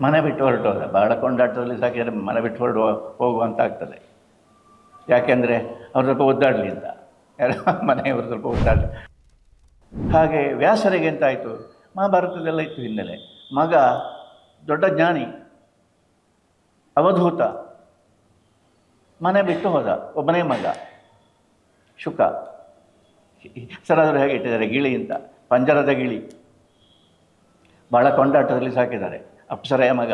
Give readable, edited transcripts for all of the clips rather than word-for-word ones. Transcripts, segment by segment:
ಮನೆ ಬಿಟ್ಟು ಹೊರಟೋದ. ಬಹಳ ಕೊಂಡಾಟದಲ್ಲಿ ಸಾಕಿದರೆ ಮನೆ ಬಿಟ್ಟು ಹೋಗುವಂತ ಆಗ್ತದೆ. ಯಾಕೆಂದರೆ ಅವ್ರ ಸ್ವಲ್ಪ ಒದ್ದಾಡಲಿ ಅಂತ, ಯಾರ ಮನೆಯವರು ಸ್ವಲ್ಪ ಒದ್ದಾಡಲಿ. ಹಾಗೆ ವ್ಯಾಸರಿಗೆ ಎಂತಾಯಿತು, ಮಹಾಭಾರತದೆಲ್ಲ ಇತ್ತು ಹಿನ್ನೆಲೆ. ಮಗ ದೊಡ್ಡ ಜ್ಞಾನಿ, ಅವಧೂತ, ಮನೆ ಬಿಟ್ಟು ಹೋದ, ಒಬ್ಬನೇ ಮಗ ಶುಕ. ಹೆಸರಾದರೂ ಹೇಗೆ ಇಟ್ಟಿದ್ದಾರೆ, ಗಿಳಿ ಅಂತ, ಪಂಜರದ ಗಿಳಿ. ಬಹಳ ಕೊಂಡಾಟದಲ್ಲಿ ಸಾಕಿದ್ದಾರೆ, ಅಪ್ಸರೆಯ ಮಗ.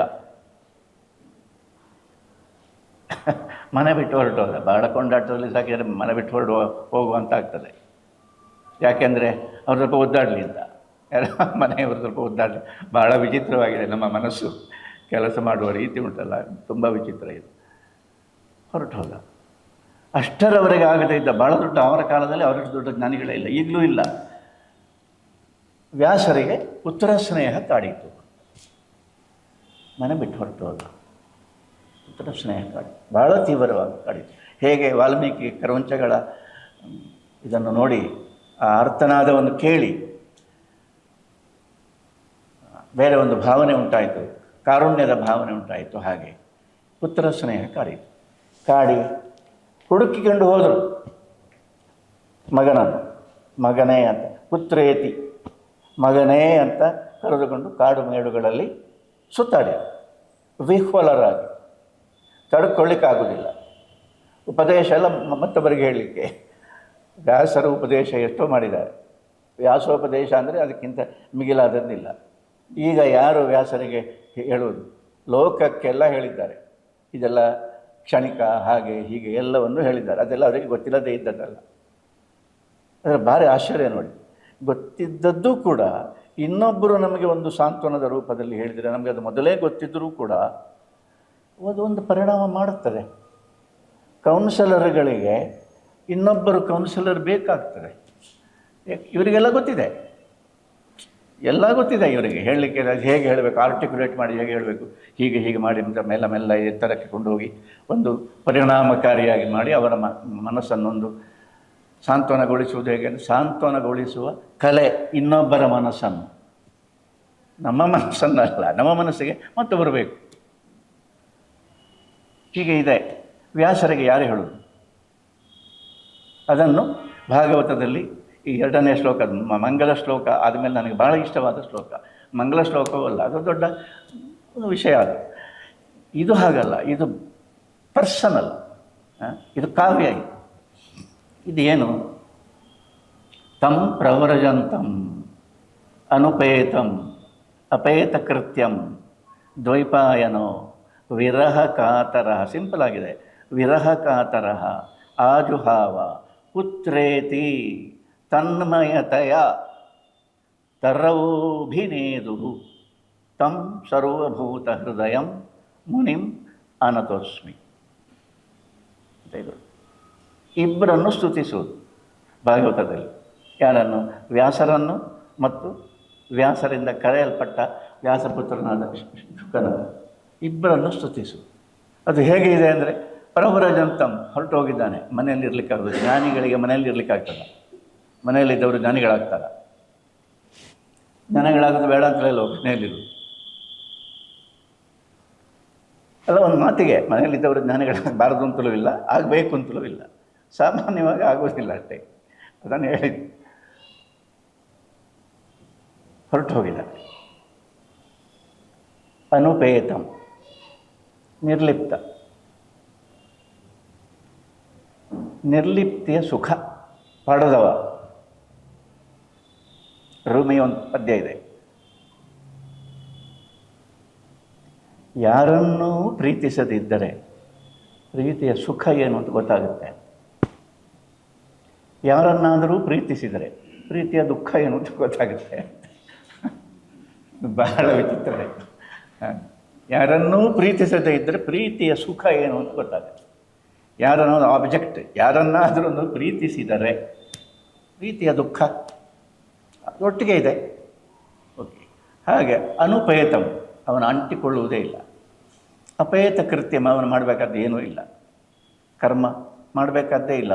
ಮನೆ ಬಿಟ್ಟು ಹೊರಟೋದ. ಬಹಳ ಕೊಂಡಾಟದಲ್ಲಿ ಸಾಕಿದರೆ ಮನೆ ಬಿಟ್ಟು ಹೋಗುವಂತ ಆಗ್ತದೆ. ಯಾಕೆಂದರೆ ಅವ್ರು ಸ್ವಲ್ಪ ಒದ್ದಾಡಲಿ ಅಂತ, ಯಾರ ಮನೆಯವರು ಸ್ವಲ್ಪ ಒದ್ದಾಡಲಿ. ಬಹಳ ವಿಚಿತ್ರವಾಗಿದೆ ನಮ್ಮ ಮನಸ್ಸು ಕೆಲಸ ಮಾಡುವ ರೀತಿ ಉಂಟಲ್ಲ, ತುಂಬ ವಿಚಿತ್ರ ಇದು. ಹೊರಟು ಹೋದ. ಅಷ್ಟರವರೆಗೆ ಆಗದೇ ಇದ್ದ ಬಹಳ ದೊಡ್ಡ, ಅವರ ಕಾಲದಲ್ಲಿ ಅವರಷ್ಟು ದೊಡ್ಡ ಜ್ಞಾನಿಗಳೇ ಇಲ್ಲ, ಈಗಲೂ ಇಲ್ಲ. ವ್ಯಾಸರಿಗೆ ಪುತ್ರ ಸ್ನೇಹ ಕಾಡಿತು, ಮನೆ ಬಿಟ್ಟು ಹೊರಟು ಹೋದ. ಪುತ್ರ ಸ್ನೇಹ ಕಾಡಿತು, ಬಹಳ ತೀವ್ರವಾಗಿ ಕಾಡಿತು. ಹೇಗೆ ವಾಲ್ಮೀಕಿ ಕರವಂಚಗಳ ಇದನ್ನು ನೋಡಿ, ಆ ಅರ್ಥನಾದವನ್ನು ಕೇಳಿ ಬೇರೆ ಒಂದು ಭಾವನೆ ಉಂಟಾಯಿತು, ಕಾರುಣ್ಯದ ಭಾವನೆ ಉಂಟಾಯಿತು. ಹಾಗೆ ಪುತ್ರ ಸ್ನೇಹ ಕಾಡಿತು. ಕಾಡಿ ಹುಡುಕಿಕೊಂಡು ಹೋದರು ಮಗನನ್ನು. ಮಗನೇ ಅಂತ, ಪುತ್ರೇತಿ, ಮಗನೇ ಅಂತ ಕರೆದುಕೊಂಡು ಕಾಡು ಮೇಡುಗಳಲ್ಲಿ ಸುತ್ತಾಡಿ, ವಿಹ್ವಲರಾಗಿ, ತಡ್ಕೊಳ್ಳಿಕ್ಕಾಗೋದಿಲ್ಲ. ಉಪದೇಶ ಎಲ್ಲ ಮತ್ತೊಬ್ಬರಿಗೆ ಹೇಳಲಿಕ್ಕೆ. ವ್ಯಾಸರ ಉಪದೇಶ ಎಷ್ಟೋ ಮಾಡಿದ್ದಾರೆ. ವ್ಯಾಸೋಪದೇಶ ಅಂದರೆ ಅದಕ್ಕಿಂತ ಮಿಗಿಲಾದದ್ದಿಲ್ಲ. ಈಗ ಯಾರು ವ್ಯಾಸರಿಗೆ ಹೇಳುವುದು, ಲೋಕಕ್ಕೆಲ್ಲ ಹೇಳಿದ್ದಾರೆ. ಇದೆಲ್ಲ ಕ್ಷಣಿಕ, ಹಾಗೆ ಹೀಗೆ ಎಲ್ಲವನ್ನು ಹೇಳಿದ್ದಾರೆ. ಅದೆಲ್ಲ ಅವರಿಗೆ ಗೊತ್ತಿಲ್ಲದೇ ಇದ್ದದ್ದಲ್ಲ. ಅದರ ಭಾರಿ ಆಶ್ಚರ್ಯ ನೋಡಿ. ಗೊತ್ತಿದ್ದದ್ದು ಕೂಡ ಇನ್ನೊಬ್ಬರು ನಮಗೆ ಒಂದು ಸಾಂತ್ವನದ ರೂಪದಲ್ಲಿ ಹೇಳಿದರೆ, ನಮಗೆ ಅದು ಮೊದಲೇ ಗೊತ್ತಿದ್ದರೂ ಕೂಡ ಅದೊಂದು ಪರಿಣಾಮ ಮಾಡುತ್ತದೆ. ಕೌನ್ಸಲರ್ಗಳಿಗೆ ಇನ್ನೊಬ್ಬರು ಕೌನ್ಸಿಲರ್ ಬೇಕಾಗ್ತದೆ. ಇವರಿಗೆಲ್ಲ ಗೊತ್ತಿದೆ, ಎಲ್ಲ ಗೊತ್ತಿದೆ ಇವರಿಗೆ. ಹೇಳಲಿಕ್ಕೆ ಹೇಗೆ ಹೇಳಬೇಕು, ಆರ್ಟಿಕ್ಯುಲೇಟ್ ಮಾಡಿ ಹೇಗೆ ಹೇಳಬೇಕು, ಹೀಗೆ ಹೀಗೆ ಮಾಡಿ ಮೆಲ್ಲ ಮೆಲ್ಲ ಎತ್ತರಕ್ಕೆ ಕೊಂಡೋಗಿ ಒಂದು ಪರಿಣಾಮಕಾರಿಯಾಗಿ ಮಾಡಿ ಅವರ ಮನಸ್ಸನ್ನೊಂದು ಸಾಂತ್ವನಗೊಳಿಸುವುದು. ಹೇಗೆ ಸಾಂತ್ವನಗೊಳಿಸುವ ಕಲೆ ಇನ್ನೊಬ್ಬರ ಮನಸ್ಸನ್ನು, ನಮ್ಮ ಮನಸ್ಸನ್ನಲ್ಲ, ನಮ್ಮ ಮನಸ್ಸಿಗೆ ಮತ್ತೆ ಬರಬೇಕು. ಹೀಗೆ ಇದೆ. ವ್ಯಾಸರಿಗೆ ಯಾರು ಹೇಳುವುದು? ಅದನ್ನು ಭಾಗವತದಲ್ಲಿ ಈ 2ನೇ ಶ್ಲೋಕ, ಮಂಗಲ ಶ್ಲೋಕ ಆದಮೇಲೆ ನನಗೆ ಭಾಳ ಇಷ್ಟವಾದ ಶ್ಲೋಕ. ಮಂಗಲ ಶ್ಲೋಕವೂ ಅಲ್ಲ, ಅದು ದೊಡ್ಡ ಒಂದು ವಿಷಯ. ಅದು ಇದು ಹಾಗಲ್ಲ, ಇದು ಪರ್ಸನಲ್, ಇದು ಕಾವ್ಯ. ಇದು ಏನು? ತಂ ಪ್ರವ್ರಜಂತಂ ಅನುಪೇತಂ ಅಪೇತ ಕೃತ್ಯಂ ದ್ವೈಪಾಯನೋ ವಿರಹ ಕಾತರ. ಸಿಂಪಲ್ ಆಗಿದೆ. ವಿರಹ ಕಾತರ ಆಜುಹಾವ ಪುತ್ರೇತಿ ತನ್ಮಯತೆಯ ತರವೋಭಿನೇದು ತಂ ಸರ್ವಭೂತ ಹೃದಯಂ ಮುನಿಂ ಅನತೋಸ್ಮಿ. ಇಬ್ಬರನ್ನು ಸ್ತುತಿಸುವುದು ಭಾಗವತದಲ್ಲಿ. ಯಾರನ್ನು? ವ್ಯಾಸರನ್ನು ಮತ್ತು ವ್ಯಾಸರಿಂದ ಕರೆಯಲ್ಪಟ್ಟ ವ್ಯಾಸಪುತ್ರನಾದ ಶುಕನನ್ನು, ಇಬ್ಬರನ್ನು ಸ್ತುತಿಸುವುದು. ಅದು ಹೇಗೆ ಇದೆ ಅಂದರೆ, ಪ್ರವ್ರಜಂತಂ, ಹೊರಟೋಗಿದ್ದಾನೆ, ಮನೆಯಲ್ಲಿ ಇರಲಿಕ್ಕಾಗೋದು. ಜ್ಞಾನಿಗಳಿಗೆ ಮನೆಯಲ್ಲಿ ಇರಲಿಕ್ಕಾಗ್ತದೆ? ಮನೆಯಲ್ಲಿದ್ದವರು ಜ್ಞಾನಿಗಳಾಗ್ತಾರೆ? ಜ್ಞಾನಿಗಳಾಗೋದು ಬೇಡ ಅಂತ ಹೇಳೋ, ಮನೆಯಲ್ಲಿರು ಅಲ್ಲ. ಒಂದು ಮಾತಿಗೆ ಮನೆಯಲ್ಲಿದ್ದವರು ಜ್ಞಾನಿಗಳಾಗಬಾರದು ಅಂತಲೂ ಇಲ್ಲ, ಆಗಬೇಕು ಅಂತಲೂ ಇಲ್ಲ, ಸಾಮಾನ್ಯವಾಗಿ ಆಗೋದಿಲ್ಲ ಅಷ್ಟೇ. ಅದನ್ನು ಹೇಳಿದ್ದು. ಹೊರಟು ಹೋಗಿದ್ದಾರೆ. ಅನುಪೇತಂ, ನಿರ್ಲಿಪ್ತ, ನಿರ್ಲಿಪ್ತಿಯ ಸುಖ ಪಡೆದವ. ರೂಮಿ ಒಂದು ಪದ್ಯ ಇದೆ, ಯಾರನ್ನೂ ಪ್ರೀತಿಸದಿದ್ದರೆ ಪ್ರೀತಿಯ ಸುಖ ಏನು ಅಂತ ಗೊತ್ತಾಗುತ್ತೆ. ಯಾರನ್ನಾದರೂ ಪ್ರೀತಿಸಿದರೆ ಪ್ರೀತಿಯ ದುಃಖ ಏನು ಅಂತ ಗೊತ್ತಾಗುತ್ತೆ. ಬಹಳ ವಿಚಿತ್ರ. ಯಾರನ್ನೂ ಪ್ರೀತಿಸದೇ ಇದ್ದರೆ ಪ್ರೀತಿಯ ಸುಖ ಏನು ಅಂತ ಗೊತ್ತಾಗುತ್ತೆ. ಯಾರನ್ನೋ ಆಬ್ಜೆಕ್ಟ್, ಯಾರನ್ನಾದರೂ ಒಂದು ಪ್ರೀತಿಸಿದರೆ ಪ್ರೀತಿಯ ದುಃಖ ಒಟ್ಟಿಗೆ ಇದೆ. ಓಕೆ. ಹಾಗೆ ಅನುಪೇತಂ, ಅವನು ಅಂಟಿಕೊಳ್ಳುವುದೇ ಇಲ್ಲ. ಅಪೇತ ಕೃತ್ಯಂ, ಅವನು ಮಾಡಬೇಕಾದ್ದು ಏನೂ ಇಲ್ಲ, ಕರ್ಮ ಮಾಡಬೇಕಾದ್ದೇ ಇಲ್ಲ.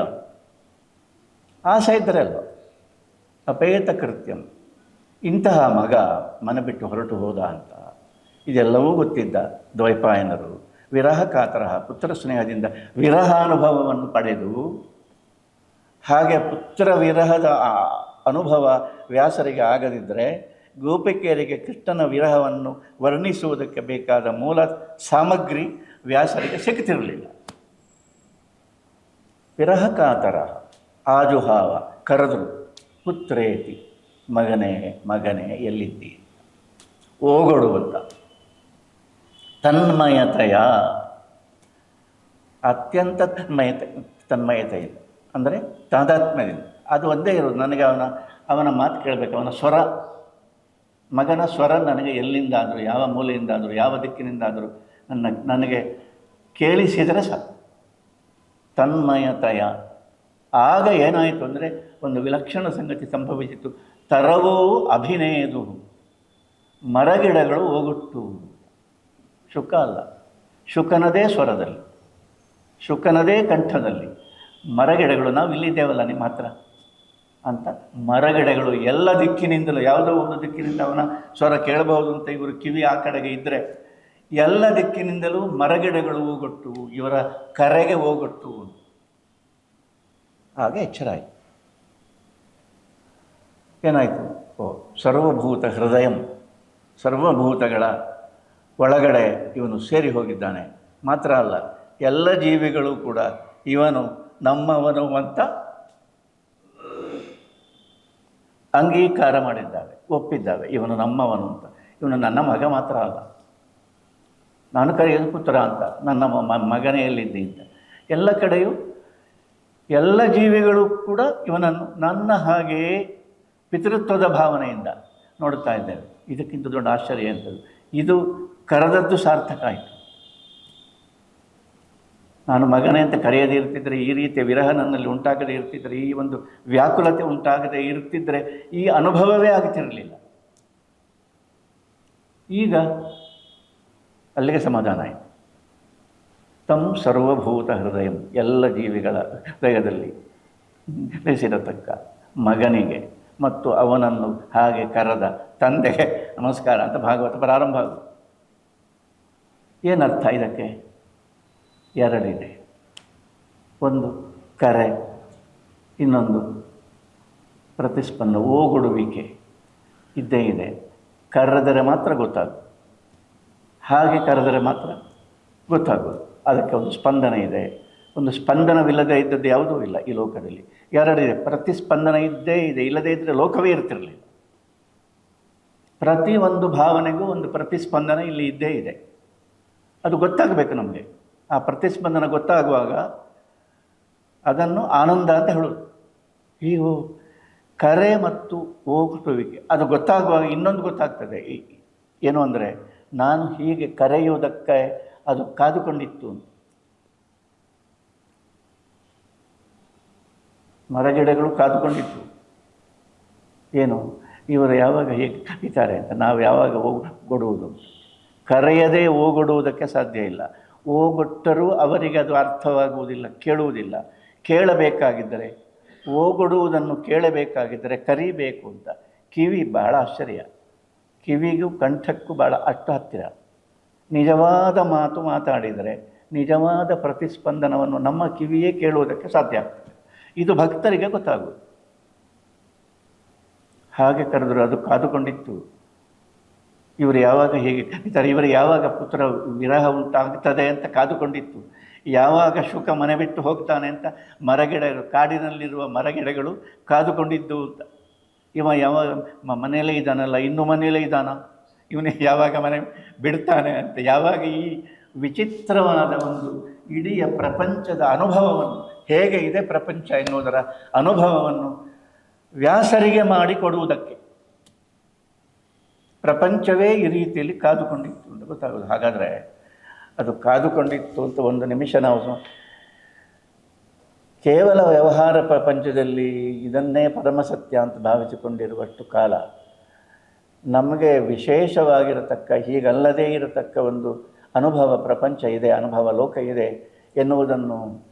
ಆಸೆ ಇದ್ದರೆ ಅಲ್ವ ಅಪೇತ ಕೃತ್ಯಂ. ಇಂತಹ ಮಗ ಮನೆ ಬಿಟ್ಟು ಹೊರಟು ಹೋದ ಅಂತ ಇದೆಲ್ಲವೂ ಗೊತ್ತಿದ್ದ ದ್ವೈಪಾಯನರು. ವಿರಹ ಕಾತರ ಪುತ್ರ ಸ್ನೇಹದಿಂದ ವಿರಹಾನುಭವವನ್ನು ಪಡೆದು, ಹಾಗೆ ಪುತ್ರ ವಿರಹದ ಅನುಭವ ವ್ಯಾಸರಿಗೆ ಆಗದಿದ್ದರೆ ಗೋಪಿಕೆಯರಿಗೆ ಕೃಷ್ಣನ ವಿರಹವನ್ನು ವರ್ಣಿಸುವುದಕ್ಕೆ ಬೇಕಾದ ಮೂಲ ಸಾಮಗ್ರಿ ವ್ಯಾಸರಿಗೆ ಸಿಗ್ತಿರಲಿಲ್ಲ. ವಿರಹ ಕಾತರ ಆಜುಹಾವ ಕರೆದರು, ಪುತ್ರೇತಿ, ಮಗನೇ ಮಗನೇ ಎಲ್ಲಿದ್ದಿ, ಓಗೊಡುವಂತ ತನ್ಮಯತೆಯ, ಅತ್ಯಂತ ತನ್ಮಯತೆಯಿಂದ ಅಂದರೆ ತಾದಾತ್ಮ್ಯದಿಂದ. ಅದು ಒಂದೇ ಇರೋದು ನನಗೆ. ಅವನ ಮಾತು ಕೇಳಬೇಕು, ಅವನ ಸ್ವರ, ಮಗನ ಸ್ವರ ನನಗೆ ಎಲ್ಲಿಂದಾದರೂ, ಯಾವ ಮೂಲೆಯಿಂದಾದರೂ, ಯಾವ ದಿಕ್ಕಿನಿಂದಾದರೂ ನನಗೆ ಕೇಳಿಸಿದರೆ ಸಾಕು. ತನ್ಮಯತೆಯ. ಆಗ ಏನಾಯಿತು ಅಂದರೆ ಒಂದು ವಿಲಕ್ಷಣ ಸಂಗತಿ ಸಂಭವಿಸಿತು. ತರವೂ ಅಭಿನಯದು, ಮರಗಿಡಗಳು ಹೋಗುಟ್ಟು. ಶುಕ ಅಲ್ಲ, ಶುಕನದೇ ಸ್ವರದಲ್ಲಿ, ಶುಕನದೇ ಕಂಠದಲ್ಲಿ ಮರಗಿಡಗಳು, ನಾವು ಇಲ್ಲಿದ್ದೇವಲ್ಲ ನಿಮ್ಮ ಹತ್ರ ಅಂತ ಮರಗಿಡಗಳು ಎಲ್ಲ ದಿಕ್ಕಿನಿಂದಲೂ, ಯಾವುದೋ ಒಂದು ದಿಕ್ಕಿನಿಂದ ಅವನ ಸ್ವರ ಕೇಳಬಹುದು ಅಂತ ಇವರು ಕಿವಿ ಆ ಕಡೆಗೆ ಇದ್ದರೆ ಎಲ್ಲ ದಿಕ್ಕಿನಿಂದಲೂ ಮರಗಿಡಗಳು ಹೋಗೊಟ್ಟು, ಇವರ ಕರೆಗೆ ಹೋಗೊಟ್ಟು. ಹಾಗೆ ಎಚ್ಚರ ಆಯಿತು. ಏನಾಯಿತು? ಸರ್ವಭೂತ ಹೃದಯಂ, ಸರ್ವಭೂತಗಳ ಒಳಗಡೆ ಇವನು ಸೇರಿ ಹೋಗಿದ್ದಾನೆ. ಮಾತ್ರ ಅಲ್ಲ, ಎಲ್ಲ ಜೀವಿಗಳು ಕೂಡ ಇವನು ನಮ್ಮವನು ಅಂತ ಅಂಗೀಕಾರ ಮಾಡಿದ್ದಾವೆ, ಒಪ್ಪಿದ್ದಾವೆ. ಇವನು ನಮ್ಮವನು ಅಂತ. ಇವನು ನನ್ನ ಮಗ ಮಾತ್ರ ಅಲ್ಲ, ನಾನು ಕರೆಯೋದು ಪುತ್ರ ಅಂತ, ನನ್ನ ಮಗನೇ ಎಲ್ಲಿದ್ದಿ ಅಂತ. ಎಲ್ಲ ಕಡೆಯೂ ಎಲ್ಲ ಜೀವಿಗಳು ಕೂಡ ಇವನನ್ನು ನನ್ನ ಹಾಗೆಯೇ ಪಿತೃತ್ವದ ಭಾವನೆಯಿಂದ ನೋಡ್ತಾ ಇದ್ದೇವೆ. ಇದಕ್ಕಿಂತ ದೊಡ್ಡ ಆಶ್ಚರ್ಯ ಎಂಥದ್ದು? ಇದು ಕರೆದದ್ದು ಸಾರ್ಥಕ ಆಯಿತು. ನಾನು ಮಗನೇ ಅಂತ ಕರೆಯದೇ ಇರ್ತಿದ್ದರೆ, ಈ ರೀತಿಯ ವಿರಹ ನನ್ನಲ್ಲಿ ಉಂಟಾಗದೇ ಇರ್ತಿದ್ದರೆ, ಈ ಒಂದು ವ್ಯಾಕುಲತೆ ಉಂಟಾಗದೇ ಇರ್ತಿದ್ದರೆ ಈ ಅನುಭವವೇ ಆಗ್ತಿರಲಿಲ್ಲ. ಈಗ ಅಲ್ಲಿಗೆ ಸಮಾಧಾನ ಆಯಿತು. ತಂ ಸರ್ವಭೂತ ಹೃದಯಂ, ಎಲ್ಲ ಜೀವಿಗಳ ಹೃದಯದಲ್ಲಿ ನೆಲೆಸಿರತಕ್ಕ ಮಗನಿಗೆ ಮತ್ತು ಅವನನ್ನು ಹಾಗೆ ಕರೆದ ತಂದೆಗೆ ನಮಸ್ಕಾರ ಅಂತ ಭಾಗವತ ಪ್ರಾರಂಭ ಆಗುವುದು. ಏನರ್ಥ ಇದಕ್ಕೆ? ಎರಡಿದೆ. ಒಂದು ಕರೆ, ಇನ್ನೊಂದು ಪ್ರತಿಸ್ಪಂದ, ಓಗೊಡುವಿಕೆ ಇದ್ದೇ ಇದೆ. ಕರೆದರೆ ಮಾತ್ರ ಗೊತ್ತಾಗೋದು, ಹಾಗೆ ಕರೆದರೆ ಮಾತ್ರ ಗೊತ್ತಾಗೋದು. ಅದಕ್ಕೆ ಒಂದು ಸ್ಪಂದನ ಇದೆ. ಒಂದು ಸ್ಪಂದನವಿಲ್ಲದೆ ಇದ್ದದ್ದು ಯಾವುದೂ ಇಲ್ಲ ಈ ಲೋಕದಲ್ಲಿ. ಎರಡಿದೆ. ಪ್ರತಿಸ್ಪಂದನ ಇದ್ದೇ ಇದೆ, ಇಲ್ಲದೇ ಇದ್ದರೆ ಲೋಕವೇ ಇರ್ತಿರಲಿಲ್ಲ. ಪ್ರತಿಯೊಂದು ಭಾವನೆಗೂ ಒಂದು ಪ್ರತಿಸ್ಪಂದನ ಇಲ್ಲಿ ಇದ್ದೇ ಇದೆ. ಅದು ಗೊತ್ತಾಗಬೇಕು ನಮಗೆ. ಆ ಪ್ರತಿಸ್ಪಂದನ ಗೊತ್ತಾಗುವಾಗ ಅದನ್ನು ಆನಂದ ಅಂತ ಹೇಳೋದು. ಈಗ ಕರೆ ಮತ್ತು ಹೋಗುವಿಕೆ ಅದು ಗೊತ್ತಾಗುವಾಗ ಇನ್ನೊಂದು ಗೊತ್ತಾಗ್ತದೆ. ಏನು ಅಂದರೆ, ನಾನು ಹೀಗೆ ಕರೆಯುವುದಕ್ಕೆ ಅದು ಕಾದುಕೊಂಡಿತ್ತು. ಮರಗಿಡಗಳು ಕಾದುಕೊಂಡಿತ್ತು. ಏನು, ಇವರು ಯಾವಾಗ ಹೇಗೆ ಕರೀತಾರೆ ಅಂತ, ನಾವು ಯಾವಾಗ ಓಗೊಡುವುದು. ಕರೆಯದೇ ಓಗೊಡುವುದಕ್ಕೆ ಸಾಧ್ಯ ಇಲ್ಲ. ಓಗೊಟ್ಟರೂ ಅವರಿಗೆ ಅದು ಅರ್ಥವಾಗುವುದಿಲ್ಲ, ಕೇಳುವುದಿಲ್ಲ. ಕೇಳಬೇಕಾಗಿದ್ದರೆ, ಓಗೊಡುವುದನ್ನು ಕೇಳಬೇಕಾಗಿದ್ದರೆ ಕರಿಬೇಕು ಅಂತ. ಕಿವಿ ಬಹಳ ಆಶ್ಚರ್ಯ. ಕಿವಿಗೂ ಕಂಠಕ್ಕೂ ಭಾಳ ಅಷ್ಟು ಹತ್ತಿರ. ನಿಜವಾದ ಮಾತು ಮಾತಾಡಿದರೆ ನಿಜವಾದ ಪ್ರತಿಸ್ಪಂದನವನ್ನು ನಮ್ಮ ಕಿವಿಯೇ ಕೇಳುವುದಕ್ಕೆ ಸಾಧ್ಯ ಆಗ್ತದೆ. ಇದು ಭಕ್ತರಿಗೆ ಗೊತ್ತಾಗುವುದು. ಹಾಗೆ ಕರೆದರೂ ಅದು ಕಾದುಕೊಂಡಿತ್ತು. ಇವರು ಯಾವಾಗ ಹೇಗೆ ಕರೀತಾರೆ, ಇವರು ಯಾವಾಗ ಪುತ್ರ ವಿರಹ ಉಂಟಾಗ್ತದೆ ಅಂತ ಕಾದುಕೊಂಡಿತ್ತು. ಯಾವಾಗ ಶುಕ ಮನೆ ಬಿಟ್ಟು ಹೋಗ್ತಾನೆ ಅಂತ ಮರಗಿಡಗಳು, ಕಾಡಿನಲ್ಲಿರುವ ಮರಗಿಡಗಳು ಕಾದುಕೊಂಡಿದ್ದು ಅಂತ. ಇವ ಯಾವಾಗ ಮನೆಯಲ್ಲೇ ಇದ್ದಾನಲ್ಲ, ಇನ್ನೂ ಮನೆಯಲ್ಲೇ ಇದ್ದಾನ, ಇವನು ಯಾವಾಗ ಮನೆ ಬಿಡ್ತಾನೆ ಅಂತ. ಯಾವಾಗ ಈ ವಿಚಿತ್ರವಾದ ಒಂದು ಇಡೀ ಪ್ರಪಂಚದ ಅನುಭವವನ್ನು, ಹೇಗೆ ಇದೆ ಪ್ರಪಂಚ ಎನ್ನುವುದರ ಅನುಭವವನ್ನು ವ್ಯಾಸರಿಗೆ ಮಾಡಿಕೊಡುವುದಕ್ಕೆ ಪ್ರಪಂಚವೇ ಈ ರೀತಿಯಲ್ಲಿ ಕಾದುಕೊಂಡಿತ್ತು ಅಂತ ಗೊತ್ತಾಗೋದು. ಹಾಗಾದರೆ ಅದು ಕಾದುಕೊಂಡಿತ್ತು ಅಂತ ಒಂದು ನಿಮಿಷ ನಾವು ಕೇವಲ ವ್ಯವಹಾರ ಪ್ರಪಂಚದಲ್ಲಿ ಇದನ್ನೇ ಪರಮಸತ್ಯ ಅಂತ ಭಾವಿಸಿಕೊಂಡಿರುವಷ್ಟು ಕಾಲ ನಮಗೆ ವಿಶೇಷವಾಗಿರತಕ್ಕ, ಹೀಗಲ್ಲದೇ ಇರತಕ್ಕ ಒಂದು ಅನುಭವ ಪ್ರಪಂಚ ಇದೆ, ಅನುಭವ ಲೋಕ ಇದೆ ಎನ್ನುವುದನ್ನು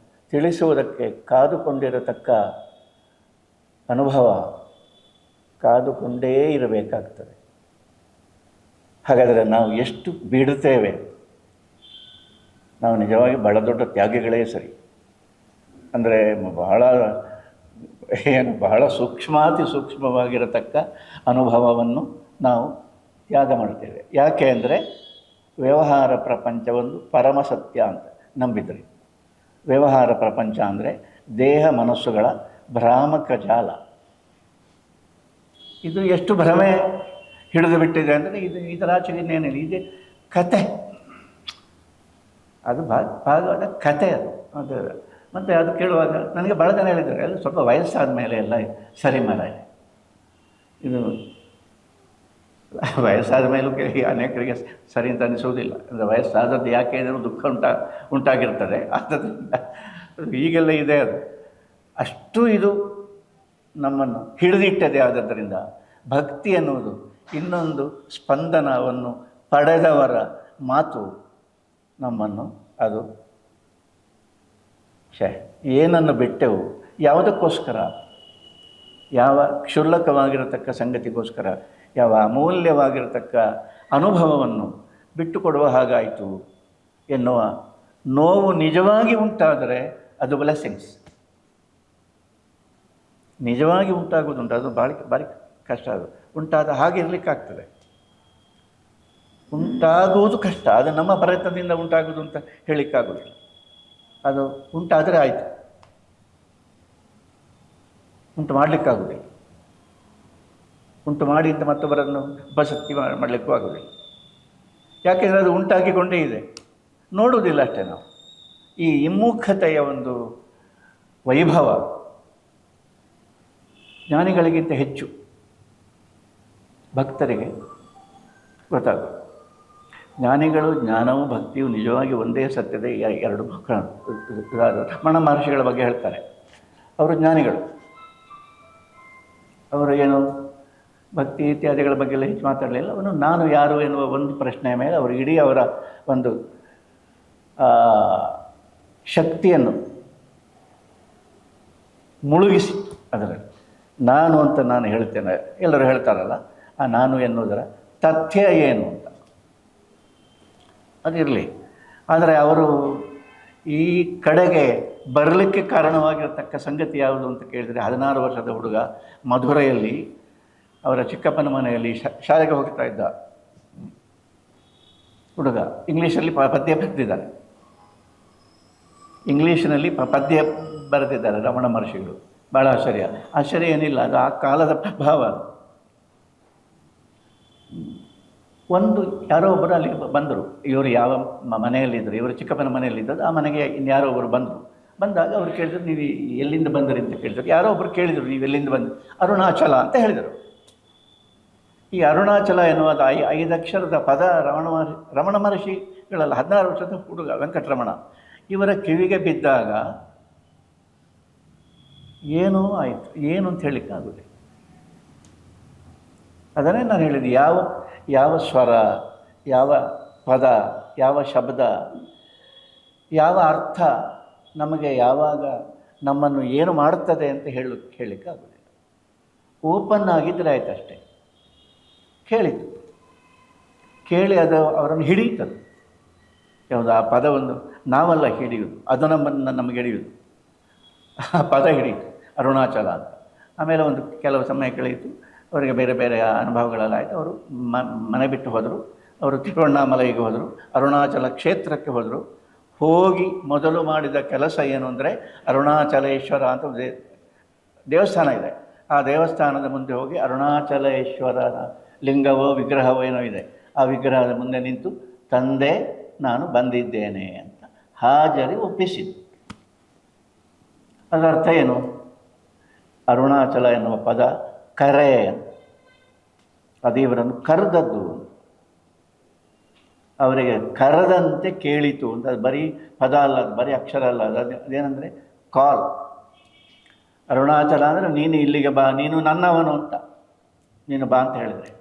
ತಿಳಿಸುವುದಕ್ಕೆ ಕಾದುಕೊಂಡಿರತಕ್ಕ ಅನುಭವ ಕಾದುಕೊಂಡೇ ಇರಬೇಕಾಗ್ತದೆ. ಹಾಗಾದರೆ ನಾವು ಎಷ್ಟು ಬಿಡುತ್ತೇವೆ? ನಾವು ನಿಜವಾಗಿ ಬಹಳ ದೊಡ್ಡ ತ್ಯಾಗಿಗಳೇ ಸರಿ. ಅಂದರೆ ಬಹಳ ಸೂಕ್ಷ್ಮಾತಿ ಸೂಕ್ಷ್ಮವಾಗಿರತಕ್ಕ ಅನುಭವವನ್ನು ನಾವು ತ್ಯಾಗ ಮಾಡ್ತೇವೆ. ಯಾಕೆ ಅಂದರೆ ವ್ಯವಹಾರ ಪ್ರಪಂಚ ಒಂದು ಪರಮ ಸತ್ಯ ಅಂತ ನಂಬಿದ್ರಿ. ವ್ಯವಹಾರ ಪ್ರಪಂಚ ಅಂದರೆ ದೇಹ ಮನಸ್ಸುಗಳ ಭ್ರಾಮಕ ಜಾಲ. ಇದು ಎಷ್ಟು ಭ್ರಮೆ ಹಿಡಿದು ಬಿಟ್ಟಿದೆ ಅಂದರೆ ಇದರಾಚೆಗೆ ಇನ್ನೇನಿಲ್ಲ, ಇದೆ ಕತೆ. ಅದು ಭಾಗವಾದ ಕತೆ ಅದು. ಮತ್ತು ಅದು ಕೇಳುವಾಗ ನನಗೆ ಭಾಳ ಜನ ಹೇಳಿದ್ದಾರೆ, ಅದು ಸ್ವಲ್ಪ ವಯಸ್ಸಾದ ಮೇಲೆ ಎಲ್ಲ ಸರಿ ಮಾರಾಯ. ಇದು ವಯಸ್ಸಾದ ಮೇಲೂ ಅನೇಕರಿಗೆ ಸರಿ ಅಂತ ಅನಿಸೋದಿಲ್ಲ. ಅಂದರೆ ವಯಸ್ಸಾದದ್ದು ಯಾಕೆ ಏನೋ ದುಃಖ ಉಂಟಾಗಿರ್ತದೆ. ಆದ್ದರಿಂದ ಈಗೆಲ್ಲ ಇದೆ ಅದು. ಅಷ್ಟು ಇದು ನಮ್ಮನ್ನು ಹಿಡಿದಿಟ್ಟದೆ. ಆದ್ದರಿಂದ ಭಕ್ತಿ ಎನ್ನುವುದು ಇನ್ನೊಂದು ಸ್ಪಂದನವನ್ನು ಪಡೆದವರ ಮಾತು ನಮ್ಮನ್ನು ಅದು ಏನನ್ನು ಬಿಟ್ಟೆವು, ಯಾವುದಕ್ಕೋಸ್ಕರ, ಯಾವ ಕ್ಷುಲ್ಲಕವಾಗಿರತಕ್ಕ ಸಂಗತಿಗೋಸ್ಕರ, ಯಾವ ಅಮೂಲ್ಯವಾಗಿರತಕ್ಕ ಅನುಭವವನ್ನು ಬಿಟ್ಟು ಕೊಡುವ ಹಾಗಾಯಿತು ಎನ್ನುವ ನೋವು ನಿಜವಾಗಿ ಉಂಟಾದರೆ ಅದು ಬ್ಲೆಸ್ಸಿಂಗ್ಸ್. ನಿಜವಾಗಿ ಉಂಟಾಗೋದುಂಟು, ಅದು ಭಾರಿ ಕಷ್ಟ. ಅದು ಉಂಟಾದ ಹಾಗೆ ಇರಲಿಕ್ಕಾಗ್ತದೆ. ಉಂಟಾಗುವುದು ಕಷ್ಟ, ಅದು ನಮ್ಮ ಪ್ರಯತ್ನದಿಂದ ಉಂಟಾಗುವುದು ಅಂತ ಹೇಳಲಿಕ್ಕಾಗೋದಿಲ್ಲ. ಅದು ಉಂಟಾದರೆ ಆಯಿತು, ಉಂಟು ಮಾಡಲಿಕ್ಕಾಗೋದಿಲ್ಲ. ಉಂಟು ಮಾಡಿ ಅಂತ ಮತ್ತೊಬ್ಬರನ್ನು ಬಸತ್ತಿ ಮಾಡಲಿಕ್ಕೂ ಆಗೋದಿಲ್ಲ. ಯಾಕೆಂದರೆ ಅದು ಉಂಟಾಗಿಕೊಂಡೇ ಇದೆ, ನೋಡುವುದಿಲ್ಲ ಅಷ್ಟೇ ನಾವು. ಈ ಹಿಮ್ಮುಖತೆಯ ಒಂದು ವೈಭವ ಜ್ಞಾನಿಗಳಿಗಿಂತ ಹೆಚ್ಚು ಭಕ್ತರಿಗೆ ಗೊತ್ತಾಗೋದು. ಜ್ಞಾನಿಗಳು, ಜ್ಞಾನವು ಭಕ್ತಿಯು ನಿಜವಾಗಿ ಒಂದೇ ಸತ್ಯದ ಎರಡು ಮಕ್ಕಳು. ರಮಣ ಮಹರ್ಷಿಗಳ ಬಗ್ಗೆ ಹೇಳ್ತಾರೆ. ಅವರು ಜ್ಞಾನಿಗಳು. ಅವರು ಏನು ಭಕ್ತಿ ಇತ್ಯಾದಿಗಳ ಬಗ್ಗೆ ಎಲ್ಲ ಹೆಚ್ಚು ಮಾತಾಡಲಿಲ್ಲ. ಅವನು ನಾನು ಯಾರು ಎನ್ನುವ ಒಂದು ಪ್ರಶ್ನೆಯ ಮೇಲೆ ಅವರು ಇಡೀ ಅವರ ಒಂದು ಶಕ್ತಿಯನ್ನು ಮುಳುಗಿಸಿ ಅದರಲ್ಲಿ ನಾನು ಅಂತ ನಾನು ಹೇಳ್ತೇನೆ. ಎಲ್ಲರೂ ಹೇಳ್ತಾರಲ್ಲ, ಆ ನಾನು ಎನ್ನುವುದರ ತಥ್ಯ ಏನು ಅಂತ ಅದಿರಲಿ. ಆದರೆ ಅವರು ಈ ಕಡೆಗೆ ಬರಲಿಕ್ಕೆ ಕಾರಣವಾಗಿರತಕ್ಕ ಸಂಗತಿ ಯಾವುದು ಅಂತ ಕೇಳಿದರೆ, 16 ವರ್ಷದ ಹುಡುಗ ಮಧುರೆಯಲ್ಲಿ ಅವರ ಚಿಕ್ಕಪ್ಪನ ಮನೆಯಲ್ಲಿ ಶಾಲೆಗೆ ಹೋಗ್ತಾ ಇದ್ದ ಹುಡುಗ. ಇಂಗ್ಲೀಷಲ್ಲಿ ಪದ್ಯ ಬರೆದಿದ್ದಾರೆ, ಇಂಗ್ಲೀಷಿನಲ್ಲಿ ಪದ್ಯ ಬರೆದಿದ್ದಾರೆ ರಮಣ ಮಹರ್ಷಿಗಳು. ಭಾಳ ಆಶ್ಚರ್ಯ ಏನಿಲ್ಲ, ಅದು ಆ ಕಾಲದ ಪ್ರಭಾವ. ಒಂದು ಯಾರೋ ಒಬ್ಬರು ಅಲ್ಲಿ ಬಂದರು. ಇವರು ಯಾವ ಮನೆಯಲ್ಲಿದ್ದರು, ಇವರು ಚಿಕ್ಕಪ್ಪನ ಮನೆಯಲ್ಲಿದ್ದರು. ಆ ಮನೆಗೆ ಇನ್ಯಾರೋ ಒಬ್ಬರು ಬಂದರು. ಬಂದಾಗ ಅವ್ರು ಕೇಳಿದ್ರು, ನೀವು ಎಲ್ಲಿಂದ ಬಂದಿರಿ ಅಂತ ಕೇಳಿದರು. ಯಾರೋ ಒಬ್ಬರು ಕೇಳಿದರು, ನೀವು ಎಲ್ಲಿಂದ ಬಂದು? ಅರುಣಾಚಲ ಅಂತ ಹೇಳಿದರು. ಈ ಅರುಣಾಚಲ ಎನ್ನುವುದು 5 ಅಕ್ಷರದ ಪದ ರಮಣ ಮಹರ್ಷಿಗಳಲ್ಲ, 16 ವರ್ಷದ ಹುಡುಗ ವೆಂಕಟರಮಣ ಇವರ ಕಿವಿಗೆ ಬಿದ್ದಾಗ ಏನೋ ಆಯಿತು. ಏನು ಅಂತ ಹೇಳಲಿಕ್ಕಾಗೋದಿಲ್ಲ. ಅದನ್ನೇ ನಾನು ಹೇಳಿದೆ, ಯಾವ ಸ್ವರ, ಯಾವ ಪದ, ಯಾವ ಶಬ್ದ, ಯಾವ ಅರ್ಥ ನಮಗೆ ಯಾವಾಗ ನಮ್ಮನ್ನು ಏನು ಮಾಡುತ್ತದೆ ಅಂತ ಹೇಳಲಿಕ್ಕಾಗೋದಿಲ್ಲ. ಓಪನ್ ಆಗಿದ್ದರೆ ಆಯ್ತು ಅಷ್ಟೇ. ಕೇಳಿ ಅದು ಅವರನ್ನು ಹಿಡಿಯುತ್ತದೆ. ಯಾವುದು ಆ ಪದವನ್ನು ನಾವಲ್ಲ ಹಿಡಿಯುವುದು, ಅದು ನಮಗೆ ಹಿಡಿಯುವುದು. ಆ ಪದ ಹಿಡಿಯಿತು, ಅರುಣಾಚಲ ಅಂತ. ಆಮೇಲೆ ಕೆಲವು ಸಮಯ ಕಳೆಯಿತು, ಅವರಿಗೆ ಬೇರೆ ಬೇರೆ ಅನುಭವಗಳೆಲ್ಲ ಆಯಿತು. ಅವರು ಮನೆ ಬಿಟ್ಟು ಹೋದರು. ಅವರು ತಿರುವಣ್ಣಾಮಲೈಗೆ ಹೋದರು, ಅರುಣಾಚಲ ಕ್ಷೇತ್ರಕ್ಕೆ ಹೋದರು. ಹೋಗಿ ಮೊದಲು ಮಾಡಿದ ಕೆಲಸ ಏನು ಅಂದರೆ, ಅರುಣಾಚಲೇಶ್ವರ ಅಂತ ದೇವಸ್ಥಾನ ಇದೆ. ಆ ದೇವಸ್ಥಾನದ ಮುಂದೆ ಹೋಗಿ ಅರುಣಾಚಲೇಶ್ವರನ ಲಿಂಗವೋ ವಿಗ್ರಹವೋ ಏನೋ ಇದೆ, ಆ ವಿಗ್ರಹದ ಮುಂದೆ ನಿಂತು ತಂದೆ ನಾನು ಬಂದಿದ್ದೇನೆ ಅಂತ ಹಾಜರಿ ಒಪ್ಪಿಸಿದ್ದು. ಅದರ ಅರ್ಥ ಏನು? ಅರುಣಾಚಲ ಎನ್ನುವ ಪದ ಕರೆ, ಅದು ಇವರನ್ನು ಕರೆದದ್ದು, ಅವರಿಗೆ ಕರೆದಂತೆ ಕೇಳಿತು ಅಂತ. ಅದು ಬರೀ ಪದ ಅಲ್ಲ, ಅದು ಬರೀ ಅಕ್ಷರ ಅಲ್ಲ, ಅದೇನೆಂದರೆ ಕಾಲ್. ಅರುಣಾಚಲ ಅಂದರೆ ನೀನು ಇಲ್ಲಿಗೆ ಬಾ, ನೀನು ನನ್ನವನು ಅಂತ. ನೀನು ಬಾ ಅಂತ ಹೇಳಿದರೆ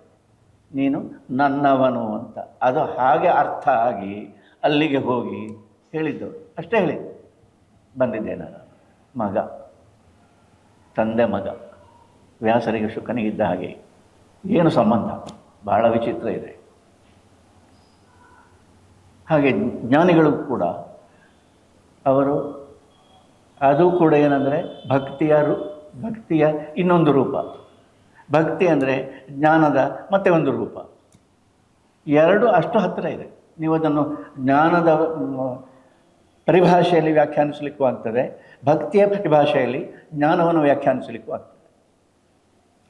ನೀನು ನನ್ನವನು ಅಂತ. ಅದು ಹಾಗೆ ಅರ್ಥ ಆಗಿ ಅಲ್ಲಿಗೆ ಹೋಗಿ ಹೇಳಿದ್ದವರು ಅಷ್ಟೇ. ಹೇಳಿದ್ದು ಬಂದಿದ್ದೇನೆ ನಾನು, ಮಗ, ತಂದೆ ಮಗ. ವ್ಯಾಸರಿಗೆ ಶುಕನಿಗಿದ್ದ ಹಾಗೆ ಏನು ಸಂಬಂಧ? ಬಹಳ ವಿಚಿತ್ರ ಇದೆ. ಹಾಗೆ ಜ್ಞಾನಿಗಳು ಕೂಡ ಅವರು ಅದು ಕೂಡ ಏನಂದರೆ ಭಕ್ತಿಯ ಇನ್ನೊಂದು ರೂಪ. ಭಕ್ತಿ ಅಂದರೆ ಜ್ಞಾನದ ಮತ್ತೆ ಒಂದು ರೂಪ. ಎರಡು ಅಷ್ಟು ಹತ್ತಿರ ಇದೆ. ನೀವು ಅದನ್ನು ಜ್ಞಾನದ ಪರಿಭಾಷೆಯಲ್ಲಿ ವ್ಯಾಖ್ಯಾನಿಸಲಿಕ್ಕೂ ಆಗ್ತದೆ, ಭಕ್ತಿಯ ಪರಿಭಾಷೆಯಲ್ಲಿ ಜ್ಞಾನವನ್ನು ವ್ಯಾಖ್ಯಾನಿಸಲಿಕ್ಕೂ ಆಗ್ತದೆ.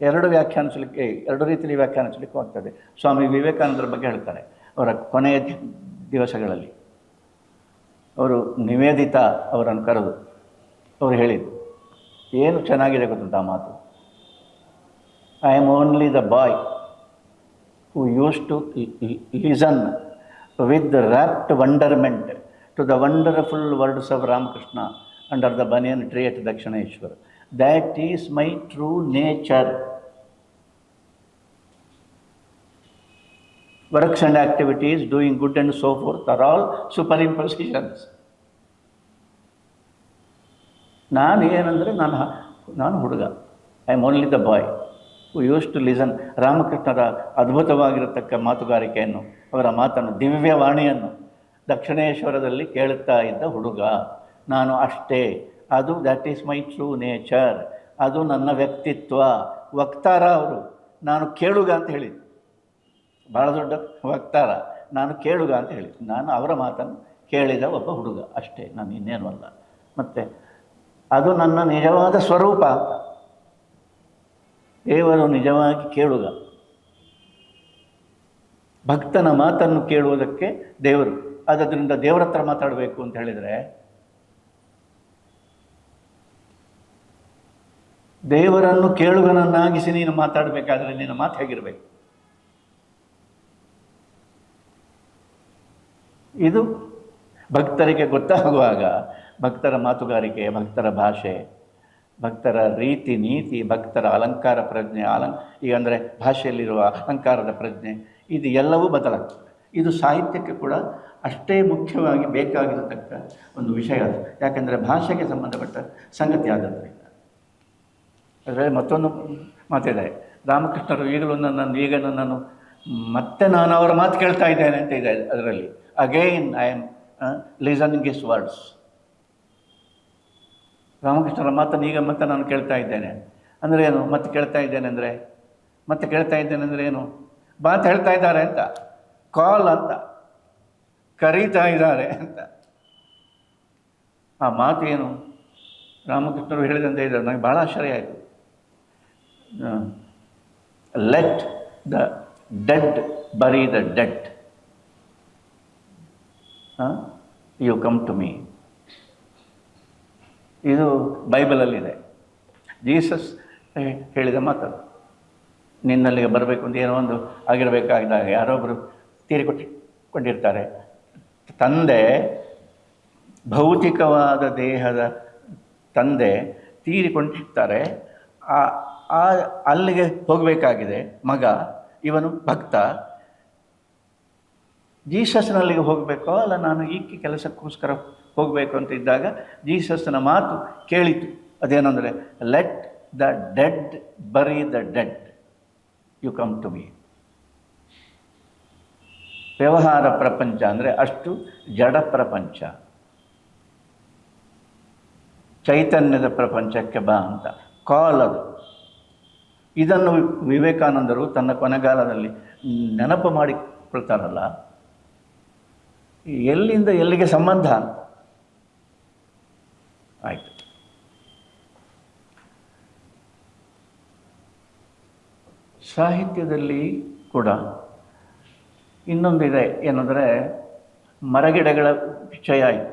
ಎರಡು ರೀತಿಯಲ್ಲಿ ವ್ಯಾಖ್ಯಾನಿಸಲಿಕ್ಕೂ ಆಗ್ತದೆ. ಸ್ವಾಮಿ ವಿವೇಕಾನಂದರ ಬಗ್ಗೆ ಹೇಳ್ತಾರೆ. ಅವರ ಕೊನೆಯ ದಿವಸಗಳಲ್ಲಿ ಅವರು ನಿವೇದಿತಾ ಅವರನ್ನು ಕರೆದು ಅವರು ಹೇಳಿದ್ದು ಏನು ಚೆನ್ನಾಗಿದೆ ಗೊತ್ತುಂಟ ಆ ಮಾತು. I am only the boy who used to listen with rapt wonderment to the wonderful words of Ramakrishna under the banyan tree at Dakshineswar. That is my true nature. Works and activities, doing good and so forth are all superimpositions. ನಾನು ಏನಂದರೆ ನಾನು ಹುಡುಗ. I am only the boy who used to listen. ರಾಮಕೃಷ್ಣರ ಅದ್ಭುತವಾಗಿರತಕ್ಕ ಮಾತುಗಾರಿಕೆಯನ್ನು, ಅವರ ಮಾತನ್ನು, ದಿವ್ಯವಾಣಿಯನ್ನು ದಕ್ಷಿಣೇಶ್ವರದಲ್ಲಿ ಕೇಳುತ್ತಾ ಇದ್ದ ಹುಡುಗ ನಾನು ಅಷ್ಟೇ. ಅದು that is my true nature. ಅದು ನನ್ನ ವ್ಯಕ್ತಿತ್ವ. ವಕ್ತಾರ ಅವರು, ನಾನು ಕೇಳುಗ ಅಂತ ಹೇಳಿದ್ದು. ಭಾಳ ದೊಡ್ಡ ವಕ್ತಾರ, ನಾನು ಕೇಳುಗ ಅಂತ ಹೇಳಿದ್ದು. ನಾನು ಅವರ ಮಾತನ್ನು ಕೇಳಿದ ಒಬ್ಬ ಹುಡುಗ ಅಷ್ಟೇ, ನಾನು ಇನ್ನೇನು ಅಲ್ಲ. ಮತ್ತು ಅದು ನನ್ನ ನಿಜವಾದ ಸ್ವರೂಪ ಅಂತ. ದೇವರು ನಿಜವಾಗಿ ಕೇಳುಗ. ಭಕ್ತನ ಮಾತನ್ನು ಕೇಳುವುದಕ್ಕೆ ದೇವರು. ಆದ್ದರಿಂದ ದೇವರ ಹತ್ರ ಮಾತಾಡಬೇಕು ಅಂತ ಹೇಳಿದರೆ ದೇವರನ್ನು ಕೇಳುಗನನ್ನಾಗಿಸಿ ನೀನು ಮಾತಾಡಬೇಕಾದ್ರೆ ನಿನ್ನ ಮಾತು ಹೇಗಿರಬೇಕು? ಇದು ಭಕ್ತರಿಗೆ ಗೊತ್ತಾಗುವಾಗ ಭಕ್ತರ ಮಾತುಗಾರಿಕೆ, ಭಕ್ತರ ಭಾಷೆ, ಭಕ್ತರ ರೀತಿ ನೀತಿ, ಭಕ್ತರ ಅಲಂಕಾರ ಪ್ರಜ್ಞೆ, ಈಗ ಅಂದರೆ ಭಾಷೆಯಲ್ಲಿರುವ ಅಲಂಕಾರದ ಪ್ರಜ್ಞೆ, ಇದು ಎಲ್ಲವೂ ಬದಲಾಗ್ತದೆ. ಇದು ಸಾಹಿತ್ಯಕ್ಕೆ ಕೂಡ ಅಷ್ಟೇ ಮುಖ್ಯವಾಗಿ ಬೇಕಾಗಿರತಕ್ಕ ಒಂದು ವಿಷಯ ಅದು. ಯಾಕೆಂದರೆ ಭಾಷೆಗೆ ಸಂಬಂಧಪಟ್ಟ ಸಂಗತಿ ಆದ್ದರಿಂದ. ಅದರಲ್ಲಿ ಮತ್ತೊಂದು ಮಾತಿದೆ. ರಾಮಕೃಷ್ಣರು ಈಗಲೂ ನನ್ನನ್ನು ಮತ್ತೆ ನಾನು ಅವರ ಮಾತು ಕೇಳ್ತಾ ಇದ್ದೇನೆ ಅಂತ ಇದೆ ಅದರಲ್ಲಿ. Again I am listening his words. ರಾಮಕೃಷ್ಣರ ಮಾತನ್ನು ಈಗ ಮತ್ತೆ ನಾನು ಕೇಳ್ತಾ ಇದ್ದೇನೆ ಅಂದರೆ ಏನು? ಮತ್ತೆ ಕೇಳ್ತಾ ಇದ್ದೇನೆ ಅಂದರೆ ಏನು? ಮಾತು ಹೇಳ್ತಾ ಇದ್ದಾರೆ ಅಂತ, ಕಾಲ್ ಅಂತ, ಕರೀತಾ ಇದ್ದಾರೆ ಅಂತ. ಆ ಮಾತು ಏನು? ರಾಮಕೃಷ್ಣರು ಹೇಳಿದಂತೆ ಇದ್ದಾರೆ. ನನಗೆ ಭಾಳ ಆಶ್ಚರ್ಯ ಆಯಿತು. Let the dead bury the dead, you come to me. ಇದು ಬೈಬಲಲ್ಲಿದೆ. ಜೀಸಸ್ ಹೇಳಿದ ಮಾತದು. ನಿನ್ನಲ್ಲಿಗೆ ಬರಬೇಕು ಅಂತ ಏನೋ ಒಂದು ಆಗಿರಬೇಕಾಗಿದ್ದಾಗ ಯಾರೊಬ್ಬರು ತೀರಿಕೊಂಡಿರ್ತಾರೆ. ತಂದೆ, ಭೌತಿಕವಾದ ದೇಹದ ತಂದೆ ತೀರಿಕೊಂಡಿರ್ತಾರೆ. ಅಲ್ಲಿಗೆ ಹೋಗಬೇಕಾಗಿದೆ ಮಗ, ಇವನು ಭಕ್ತ. ಜೀಸಸ್ನಲ್ಲಿಗೆ ಹೋಗಬೇಕೋ ಅಲ್ಲ ನಾನು ಈ ಕೆಲಸಕ್ಕೋಸ್ಕರ ಹೋಗಬೇಕು ಅಂತ ಇದ್ದಾಗ ಜೀಸಸ್ನ ಮಾತು ಕೇಳಿತು. ಅದೇನೆಂದರೆ let the dead bury the dead, you come to me. ವ್ಯವಹಾರ ಪ್ರಪಂಚ ಅಂದರೆ ಅಷ್ಟು ಜಡ ಪ್ರಪಂಚ. ಚೈತನ್ಯದ ಪ್ರಪಂಚಕ್ಕೆ ಬಾ ಅಂತ ಕಾಲ್ ಅದು. ಇದನ್ನು ವಿವೇಕಾನಂದರು ತನ್ನ ಕೊನೆಗಾಲದಲ್ಲಿ ನೆನಪು ಮಾಡಿಕೊಳ್ತಾರಲ್ಲ, ಎಲ್ಲಿಂದ ಎಲ್ಲಿಗೆ ಸಂಬಂಧ ಅಂತ ಆಯಿತು. ಸಾಹಿತ್ಯದಲ್ಲಿ ಕೂಡ ಇನ್ನೊಂದಿದೆ. ಏನಂದರೆ ಮರಗಿಡಗಳ ವಿಷಯ ಆಯಿತು.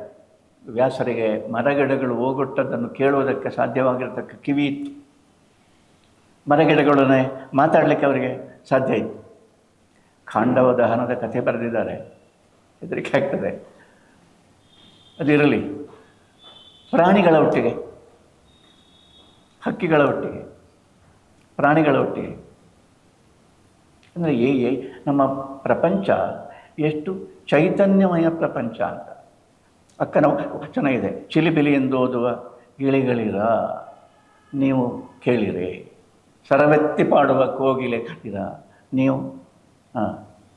ವ್ಯಾಸರಿಗೆ ಮರಗಿಡಗಳು ಓಗೊಟ್ಟದನ್ನು ಕೇಳುವುದಕ್ಕೆ ಸಾಧ್ಯವಾಗಿರತಕ್ಕ ಕಿವಿ ಇತ್ತು. ಮರಗಿಡಗಳನ್ನೇ ಮಾತಾಡಲಿಕ್ಕೆ ಅವರಿಗೆ ಸಾಧ್ಯ ಇತ್ತು. ಖಾಂಡವ ದಹನದ ಕಥೆ ಬರೆದಿದ್ದಾರೆ, ಹೆದರಿಕೆ ಆಗ್ತದೆ. ಅದಿರಲಿ. ಪ್ರಾಣಿಗಳ ಒಟ್ಟಿಗೆ, ಹಕ್ಕಿಗಳ ಒಟ್ಟಿಗೆ, ಪ್ರಾಣಿಗಳ ಒಟ್ಟಿಗೆ ಅಂದರೆ ನಮ್ಮ ಪ್ರಪಂಚ ಎಷ್ಟು ಚೈತನ್ಯಮಯ ಪ್ರಪಂಚ ಅಂತ. ಅಕ್ಕನ ವಚನ ಇದೆ, ಚಿಲಿಪಿಲಿ ಎಂದೋದುವ ಗಿಳಿಗಳಿರ ನೀವು ಕೇಳಿರೆ, ಸರವೆತ್ತಿ ಪಾಡುವ ಕೋಗಿಲೆ ಇರ ನೀವು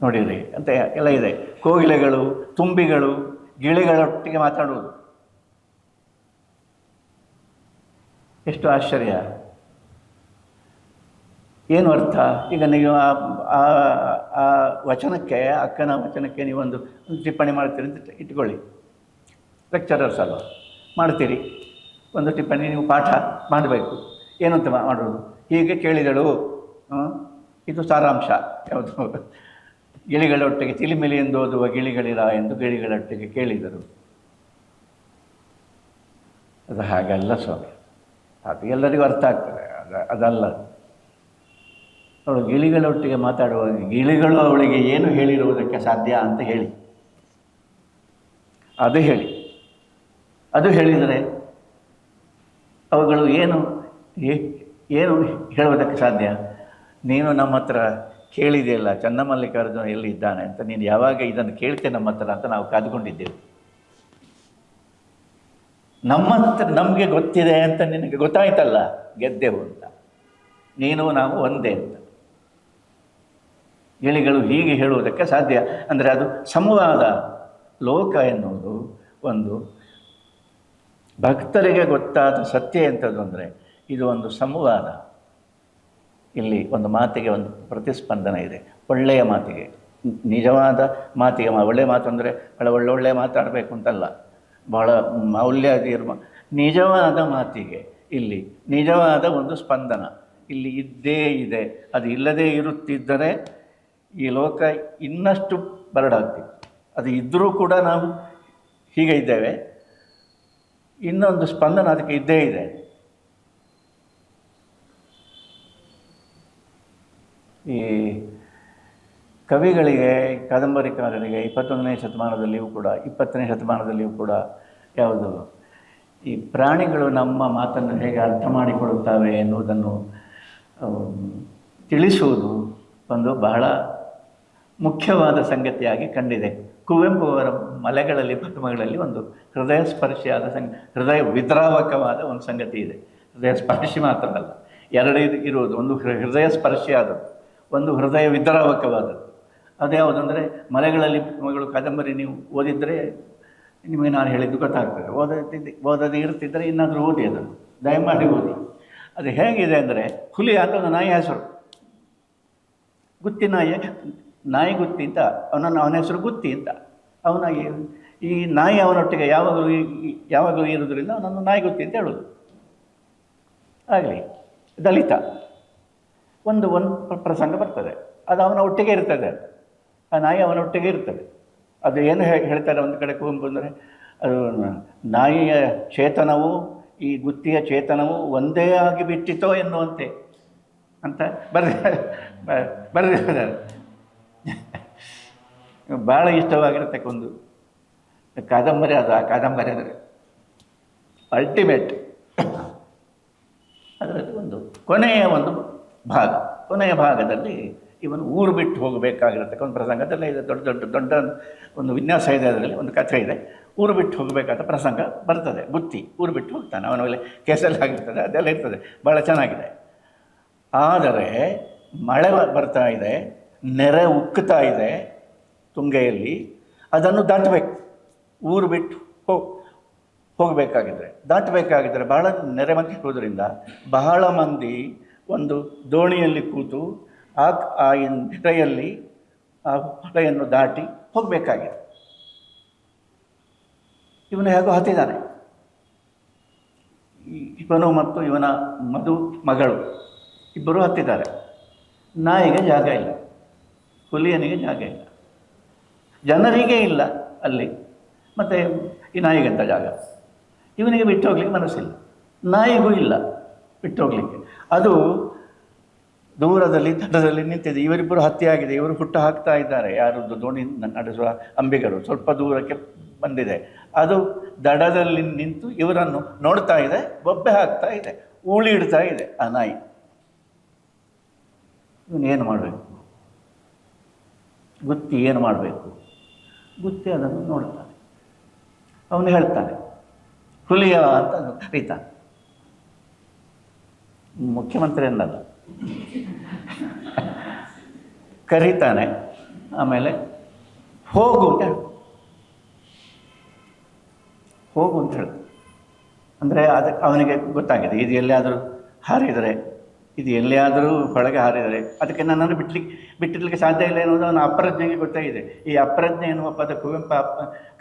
ನೋಡಿರಿ ಅಂತ ಎಲ್ಲ ಇದೆ. ಕೋಗಿಲೆಗಳು, ತುಂಬಿಗಳು, ಗಿಳಿಗಳೊಟ್ಟಿಗೆ ಮಾತಾಡುವುದು ಎಷ್ಟು ಆಶ್ಚರ್ಯ! ಏನು ಅರ್ಥ? ಈಗ ನೀವು ಆ ವಚನಕ್ಕೆ, ಅಕ್ಕನ ವಚನಕ್ಕೆ ನೀವೊಂದು ಟಿಪ್ಪಣಿ ಮಾಡ್ತೀರಿ ಅಂತ ಇಟ್ಕೊಳ್ಳಿ. ಲೆಕ್ಚರರ್ಸ್ ಅಲ್ವ, ಮಾಡ್ತೀರಿ ಒಂದು ಟಿಪ್ಪಣಿ, ನೀವು ಪಾಠ ಮಾಡಬೇಕು. ಏನಂತ ಮಾಡೋದು? ಹೀಗೆ ಕೇಳಿದಳು, ಇದು ಸಾರಾಂಶ. ಯಾವುದು? ಗಿಳಿಗಳೊಟ್ಟಿಗೆ ಚಿಲಿಮಿಲಿ ಎಂದು ಓದುವ ಗಿಳಿಗಳಿರ ಎಂದು ಗಿಳಿಗಳೊಟ್ಟಿಗೆ ಕೇಳಿದರು. ಅದು ಹಾಗಲ್ಲ ಸ್ವಾಮಿ, ಅದು ಎಲ್ಲರಿಗೂ ಅರ್ಥ ಆಗ್ತದೆ. ಅದಲ್ಲ. ಅವಳು ಗಿಳಿಗಳೊಟ್ಟಿಗೆ ಮಾತಾಡುವಾಗ ಗಿಳಿಗಳು ಅವಳಿಗೆ ಏನು ಹೇಳಿರುವುದಕ್ಕೆ ಸಾಧ್ಯ ಅಂತ ಹೇಳಿ, ಅದು ಹೇಳಿ. ಅದು ಹೇಳಿದರೆ ಅವುಗಳು ಏನು ಹೇಳುವುದಕ್ಕೆ ಸಾಧ್ಯ? ನೀನು ನಮ್ಮ ಹತ್ರ ಕೇಳಿದೆಯಲ್ಲ ಚನ್ನಮಲ್ಲಿಕಾರ್ಜುನ ಎಲ್ಲಿ ಇದ್ದಾನೆ ಅಂತ, ನೀನು ಯಾವಾಗ ಇದನ್ನು ಕೇಳ್ತೇನೆ ನಮ್ಮ ಹತ್ರ ಅಂತ ನಾವು ಕಾದುಕೊಂಡಿದ್ದೆವು. ನಮ್ಮ ಹತ್ರ ನಮಗೆ ಗೊತ್ತಿದೆ ಅಂತ ನಿನಗೆ ಗೊತ್ತಾಯ್ತಲ್ಲ, ಗೆದ್ದೆವು ಅಂತ. ನೀನು ನಾವು ಒಂದೇ ಅಂತ ಗಿಳಿಗಳು ಹೀಗೆ ಹೇಳುವುದಕ್ಕೆ ಸಾಧ್ಯ. ಅಂದರೆ ಅದು ಸಂವಾದ. ಲೋಕ ಎನ್ನುವುದು ಒಂದು ಭಕ್ತರಿಗೆ ಗೊತ್ತಾದ ಸತ್ಯ ಎಂಥದ್ದು ಅಂದರೆ ಇದು ಒಂದು ಸಂವಾದ. ಇಲ್ಲಿ ಒಂದು ಮಾತಿಗೆ ಒಂದು ಪ್ರತಿಸ್ಪಂದನ ಇದೆ. ಒಳ್ಳೆಯ ಮಾತಿಗೆ, ನಿಜವಾದ ಮಾತಿಗೆ. ಒಳ್ಳೆಯ ಮಾತು ಅಂದರೆ ಬಹಳ ಒಳ್ಳೊಳ್ಳೆ ಮಾತಾಡಬೇಕು ಅಂತಲ್ಲ, ಬಹಳ ಮೌಲ್ಯ ಇರುವ ನಿಜವಾದ ಮಾತಿಗೆ ಇಲ್ಲಿ ನಿಜವಾದ ಒಂದು ಸ್ಪಂದನ ಇಲ್ಲಿ ಇದ್ದೇ ಇದೆ. ಅದು ಇಲ್ಲದೇ ಇರುತ್ತಿದ್ದರೆ ಈ ಲೋಕ ಇನ್ನಷ್ಟು ಬರಡಾಗ್ತಿತ್ತು. ಅದು ಇದ್ದರೂ ಕೂಡ ನಾವು ಹೀಗೆ ಇದ್ದೇವೆ. ಇನ್ನೊಂದು ಸ್ಪಂದನ ಅದಕ್ಕೆ ಇದ್ದೇ ಇದೆ. ಈ ಕವಿಗಳಿಗೆ, ಕಾದಂಬರಿಕಾರರಿಗೆ 21ನೇ ಶತಮಾನದಲ್ಲಿಯೂ ಕೂಡ 20ನೇ ಶತಮಾನದಲ್ಲಿಯೂ ಕೂಡ ಯಾವುದು ಈ ಪ್ರಾಣಿಗಳು ನಮ್ಮ ಮಾತನ್ನು ಹೇಗೆ ಅರ್ಥ ಮಾಡಿಕೊಳ್ಳುತ್ತವೆ ಎನ್ನುವುದನ್ನು ತಿಳಿಸುವುದು ಒಂದು ಬಹಳ ಮುಖ್ಯವಾದ ಸಂಗತಿಯಾಗಿ ಕಂಡಿದೆ. ಕುವೆಂಪು ಅವರ ಮಲೆಗಳಲ್ಲಿ ಪದ್ಮಗಳಲ್ಲಿ ಒಂದು ಹೃದಯ ಸ್ಪರ್ಶಿಯಾದ ಹೃದಯ ವಿದ್ರಾವಕವಾದ ಒಂದು ಸಂಗತಿ ಇದೆ. ಹೃದಯ ಸ್ಪರ್ಶಿ ಮಾತ್ರ ಅಲ್ಲ, ಎರಡು ಇರುವುದು. ಒಂದು ಹೃದಯ ಸ್ಪರ್ಶಿಯಾದದ್ದು, ಒಂದು ಹೃದಯ ವಿದ್ರಾವಕವಾದದ್ದು. ಅದ್ಯಾವುದಂದರೆ ಮಲೆಗಳಲ್ಲಿ ಪದ್ಮಗಳು ಕಾದಂಬರಿ ನೀವು ಓದಿದರೆ ನಿಮಗೆ ನಾನು ಹೇಳಿದ್ದು ಗೊತ್ತಾಗ್ತದೆ. ಓದದೇ ಇರ್ತಿದ್ದರೆ ಇನ್ನಾದರೂ ಓದಿ, ಅದನ್ನು ದಯಮಾಡಿ ಓದಿ. ಅದು ಹೇಗಿದೆ ಅಂದರೆ, ಹುಲಿ ಅಂತ ಒಂದು ನಾಯಿ ಹೆಸರು, ಗುತ್ತಿ ನಾಯಿ ಗುತ್ತಿ ಅಂತ ಅವನ ಹೆಸರು ಗುತ್ತಿ ಅಂತ. ಈ ನಾಯಿ ಅವನೊಟ್ಟಿಗೆ ಯಾವಾಗಲೂ ಇರೋದ್ರಿಂದ ಅವನನ್ನು ನಾಯಿ ಗುತ್ತಿ ಅಂತ ಹೇಳೋದು. ಆಗಲಿ, ದಲಿತ ಒಂದು ಪ್ರಸಂಗ ಬರ್ತದೆ, ಅದು ಅವನ ಒಟ್ಟಿಗೆ ಇರ್ತದೆ, ಆ ನಾಯಿ ಅವನೊಟ್ಟಿಗೆ ಇರ್ತದೆ. ಅದು ಏನು ಹೇಳ್ತಾರೆ ಒಂದು ಕಡೆ ಕುವೆಂಪು ಅಂದರೆ, ಅದು ನಾಯಿಯ ಚೇತನವು ಈ ಗುತ್ತಿಯ ಚೇತನವು ಒಂದೇ ಆಗಿ ಬಿಟ್ಟಿತೋ ಎನ್ನುವಂತೆ ಅಂತ ಬರೆದಿದ್ದಾರೆ. ಭಾಳ ಇಷ್ಟವಾಗಿರತಕ್ಕೊಂದು ಕಾದಂಬರಿ ಅದು. ಆ ಕಾದಂಬರಿ ಅಂದರೆ ಅಲ್ಟಿಮೇಟ್. ಅದರಲ್ಲಿ ಒಂದು ಕೊನೆಯ ಭಾಗದಲ್ಲಿ ಇವನು ಊರು ಬಿಟ್ಟು ಹೋಗಬೇಕಾಗಿರತಕ್ಕ ಒಂದು ಪ್ರಸಂಗದಲ್ಲೇ ಇದೆ. ದೊಡ್ಡ ಒಂದು ವಿನ್ಯಾಸ ಇದೆ. ಅದರಲ್ಲಿ ಒಂದು ಕಥೆ ಇದೆ. ಊರು ಬಿಟ್ಟು ಹೋಗಬೇಕಾದ ಪ್ರಸಂಗ ಬರ್ತದೆ. ಗುತ್ತಿ ಊರು ಬಿಟ್ಟು ಹೋಗ್ತಾನೆ, ಅವನ ಮೇಲೆ ಕೇಸಲ್ಲಿ ಆಗಿರ್ತದೆ, ಅದೆಲ್ಲ ಇರ್ತದೆ. ಭಾಳ ಚೆನ್ನಾಗಿದೆ. ಆದರೆ ಮಳೆ ಬರ್ತಾ ಇದೆ, ನೆರೆ ಉಕ್ಕುತ್ತಾ ಇದೆ ತುಂಗೆಯಲ್ಲಿ. ಅದನ್ನು ದಾಟಬೇಕು. ಊರು ಬಿಟ್ಟು ದಾಟಬೇಕಾಗಿದ್ದರೆ ಬಹಳ ನೆರೆ ಮಂದಿರುವುದರಿಂದ ಬಹಳ ಮಂದಿ ಒಂದು ದೋಣಿಯಲ್ಲಿ ಕೂತು ಆ ನೆರೆಯಲ್ಲಿ ಆ ಹೊಳೆಯನ್ನು ದಾಟಿ ಹೋಗಬೇಕಾಗಿದೆ. ಇವನು ಹೇಗೋ ಹತ್ತಿದ್ದಾನೆ. ಇವನು ಮತ್ತು ಇವನ ಮಗಳು ಇಬ್ಬರು ಹತ್ತಿದ್ದಾರೆ. ನಾಯಿಗೆ ಜಾಗ ಇಲ್ಲ, ಹುಲಿಯನಿಗೆ ಜಾಗ ಇಲ್ಲ, ಜನರಿಗೆ ಇಲ್ಲ ಅಲ್ಲಿ, ಮತ್ತು ಈ ನಾಯಿಗೆಂತ ಜಾಗ? ಇವನಿಗೆ ಬಿಟ್ಟು ಹೋಗ್ಲಿಕ್ಕೆ ಮನಸ್ಸಿಲ್ಲ, ನಾಯಿಗೂ ಇಲ್ಲ ಬಿಟ್ಟು ಹೋಗಲಿಕ್ಕೆ. ಅದು ದೂರದಲ್ಲಿ ದಡದಲ್ಲಿ ನಿಂತಿದೆ. ಇವರಿಬ್ಬರು ಹತ್ಯೆ ಆಗಿದೆ. ಇವರು ಹುಟ್ಟು ಹಾಕ್ತಾ ಇದ್ದಾರೆ. ಯಾರದ್ದು ದೋಣಿ ನಡೆಸುವ ಅಂಬಿಗರು ಸ್ವಲ್ಪ ದೂರಕ್ಕೆ ಬಂದಿದೆ. ಅದು ದಡದಲ್ಲಿ ನಿಂತು ಇವರನ್ನು ನೋಡ್ತಾ ಇದೆ, ಬೊಬ್ಬೆ ಹಾಕ್ತಾ ಇದೆ, ಉಳಿಡ್ತಾ ಇದೆ ಆ ನಾಯಿ. ಇವನೇನು ಮಾಡಬೇಕು? ಗುತ್ತಿ ಏನು ಮಾಡಬೇಕು? ಗುತ್ತಿ ಅದನ್ನು ನೋಡ್ತಾನೆ. ಅವನು ಹೇಳ್ತಾನೆ, ಹುಲಿಯ ಅಂತ ಕರೀತಾನೆ. ಮುಖ್ಯಮಂತ್ರಿ ಅನ್ನಲ್ಲ, ಕರೀತಾನೆ. ಆಮೇಲೆ ಹೋಗು ಅಂತ ಹೇಳು, ಹೋಗು ಅಂತ ಹೇಳು. ಅಂದರೆ ಅದಕ್ಕೆ ಅವನಿಗೆ ಗೊತ್ತಾಗಿದೆ, ಇದು ಎಲ್ಲಿಯಾದರೂ ಹಾರಿದರೆ, ಇದು ಎಲ್ಲಿಯಾದರೂ ಹೊಳಗೆ ಹಾರಿದರೆ ಅದಕ್ಕೆ ನನ್ನನ್ನು ಬಿಟ್ಟಿರಲಿಕ್ಕೆ ಸಾಧ್ಯ ಇಲ್ಲ ಎನ್ನುವುದು ಅವನ ಅಪ್ರಜ್ಞೆಗೆ ಗೊತ್ತಾಗಿದೆ. ಈ ಅಪ್ರಜ್ಞೆ ಎನ್ನುವ ಪದ ಕುವೆಂಪು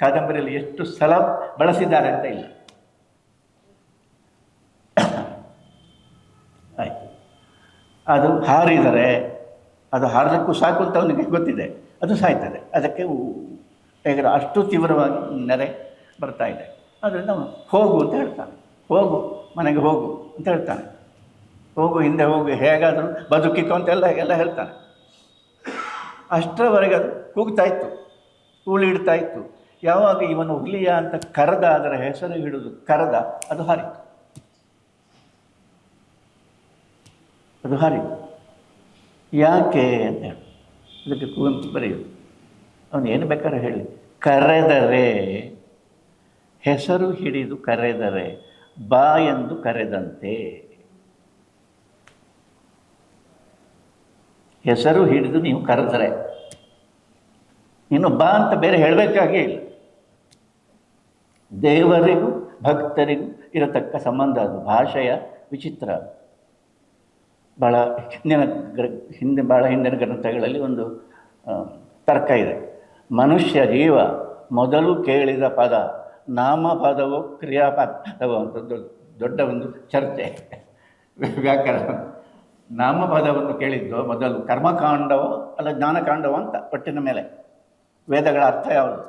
ಕಾದಂಬರಿಯಲ್ಲಿ ಎಷ್ಟು ಸಲ ಬಳಸಿದ್ದಾರೆ ಅಂತ ಇಲ್ಲ. ಆಯಿತು, ಅದು ಹಾರಿದರೆ ಅದು ಹಾರಲಿಕ್ಕೂ ಸಾಕು ಅಂತ ಅವನಿಗೆ ಗೊತ್ತಿದೆ, ಅದು ಸಾಯ್ತದೆ. ಅದಕ್ಕೆ ಹೇಗೆ ಅಷ್ಟು ತೀವ್ರವಾಗಿ ನೆರೆ ಬರ್ತಾ ಇದೆ. ಆದ್ದರಿಂದ ಅವನು ಹೋಗು ಅಂತ ಹೇಳ್ತಾನೆ, ಹೋಗು ಮನೆಗೆ ಹೋಗು ಅಂತ ಹೇಳ್ತಾನೆ, ಹೋಗು ಹಿಂದೆ ಹೋಗು, ಹೇಗಾದರೂ ಬದುಕಿಕೊ ಅಂತೆಲ್ಲ ಹೇಳ್ತಾನೆ. ಅಷ್ಟರವರೆಗೆ ಅದು ಕೂಗ್ತಾ ಇತ್ತು, ಕೂಳಿಡ್ತಾ ಇತ್ತು. ಯಾವಾಗ ಇವನು ಹುಲಿಯ ಅಂತ ಕರೆದ, ಅದರ ಹೆಸರು ಹಿಡಿದು ಕರೆದ, ಅದು ಹಾರಿತು, ಅದು ಹಾರಿತು. ಯಾಕೆ ಅಂತ ಹೇಳಿ ಅದಕ್ಕೆ ಕುವೆಂಪು ಬರೆಯೋದು, ಅವನು ಏನು ಬೇಕಾದ್ರೆ ಹೇಳಿ, ಕರೆದರೆ, ಹೆಸರು ಹಿಡಿದು ಕರೆದರೆ ಬಾ ಎಂದು ಕರೆದಂತೆ. ಹೆಸರು ಹಿಡಿದು ನೀವು ಕರೆದರೆ ನೀನು ಬಾ ಅಂತ ಬೇರೆ ಹೇಳಬೇಕಾಗೇ ಇಲ್ಲ. ದೇವರಿಗೂ ಭಕ್ತರಿಗೂ ಇರತಕ್ಕ ಸಂಬಂಧ ಅದು. ಭಾಷೆಯ ವಿಚಿತ್ರ. ಭಾಳ ಹಿಂದಿನ ಗ್ರಂಥಗಳಲ್ಲಿ ಒಂದು ತರ್ಕ ಇದೆ. ಮನುಷ್ಯ ಜೀವ ಮೊದಲು ಕೇಳಿದ ಪದ ನಾಮಪದವೋ ಕ್ರಿಯಾಪದವೋ ಅಂತ ದೊಡ್ಡ ಒಂದು ಚರ್ಚೆ ವ್ಯಾಕರಣ. ನಾಮಪದವನ್ನು ಕೇಳಿದ್ದು ಮೊದಲು ಕರ್ಮಕಾಂಡವೋ ಅಲ್ಲ ಜ್ಞಾನಕಾಂಡವೋ ಅಂತ ಪಟ್ಟಿನ ಮೇಲೆ, ವೇದಗಳ ಅರ್ಥ ಯಾವುದು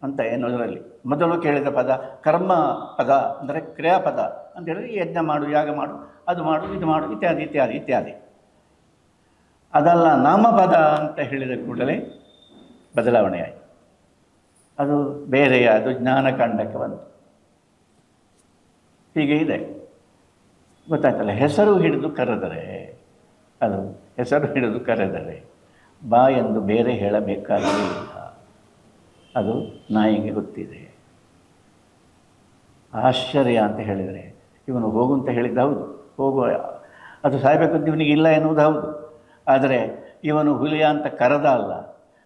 ಅಂತ ಎನ್ನುವುದರಲ್ಲಿ ಮೊದಲು ಕೇಳಿದ ಪದ ಕರ್ಮ ಪದ, ಅಂದರೆ ಕ್ರಿಯಾಪದ ಅಂತ ಹೇಳಿದ್ರೆ ಯಜ್ಞ ಮಾಡು, ಯಾಗ ಮಾಡು, ಅದು ಮಾಡು, ಇದು ಮಾಡು, ಇತ್ಯಾದಿ ಇತ್ಯಾದಿ ಇತ್ಯಾದಿ. ಅದಲ್ಲ, ನಾಮಪದ ಅಂತ ಹೇಳಿದ ಕೂಡಲೇ ಬದಲಾವಣೆ ಆಯಿತು. ಅದು ಬೇರೆಯ, ಅದು ಜ್ಞಾನಕಾಂಡಕ್ಕೆ ಬಂತು. ಹೀಗೆ ಇದೆ, ಗೊತ್ತಾಯ್ತಲ್ಲ. ಹೆಸರು ಹಿಡಿದು ಕರೆದರೆ, ಅದು ಹೆಸರು ಹಿಡಿದು ಕರೆದರೆ ಬಾ ಎಂದು ಬೇರೆ ಹೇಳಬೇಕಾಗೇ ಇಲ್ಲ. ಅದು ನಾಯಿಗೆ ಗೊತ್ತಿದೆ. ಆಶ್ಚರ್ಯ ಅಂತ ಹೇಳಿದರೆ, ಇವನು ಹೋಗು ಅಂತ ಹೇಳಿದ್ದು ಹೌದು, ಹೋಗುವ, ಅದು ಸಾಯಬೇಕಂತ ಇವನಿಗೆ ಇಲ್ಲ ಎನ್ನುವುದು ಹೌದು. ಆದರೆ ಇವನು ಹುಲಿಯ ಅಂತ ಕರೆದ ಅಲ್ಲ,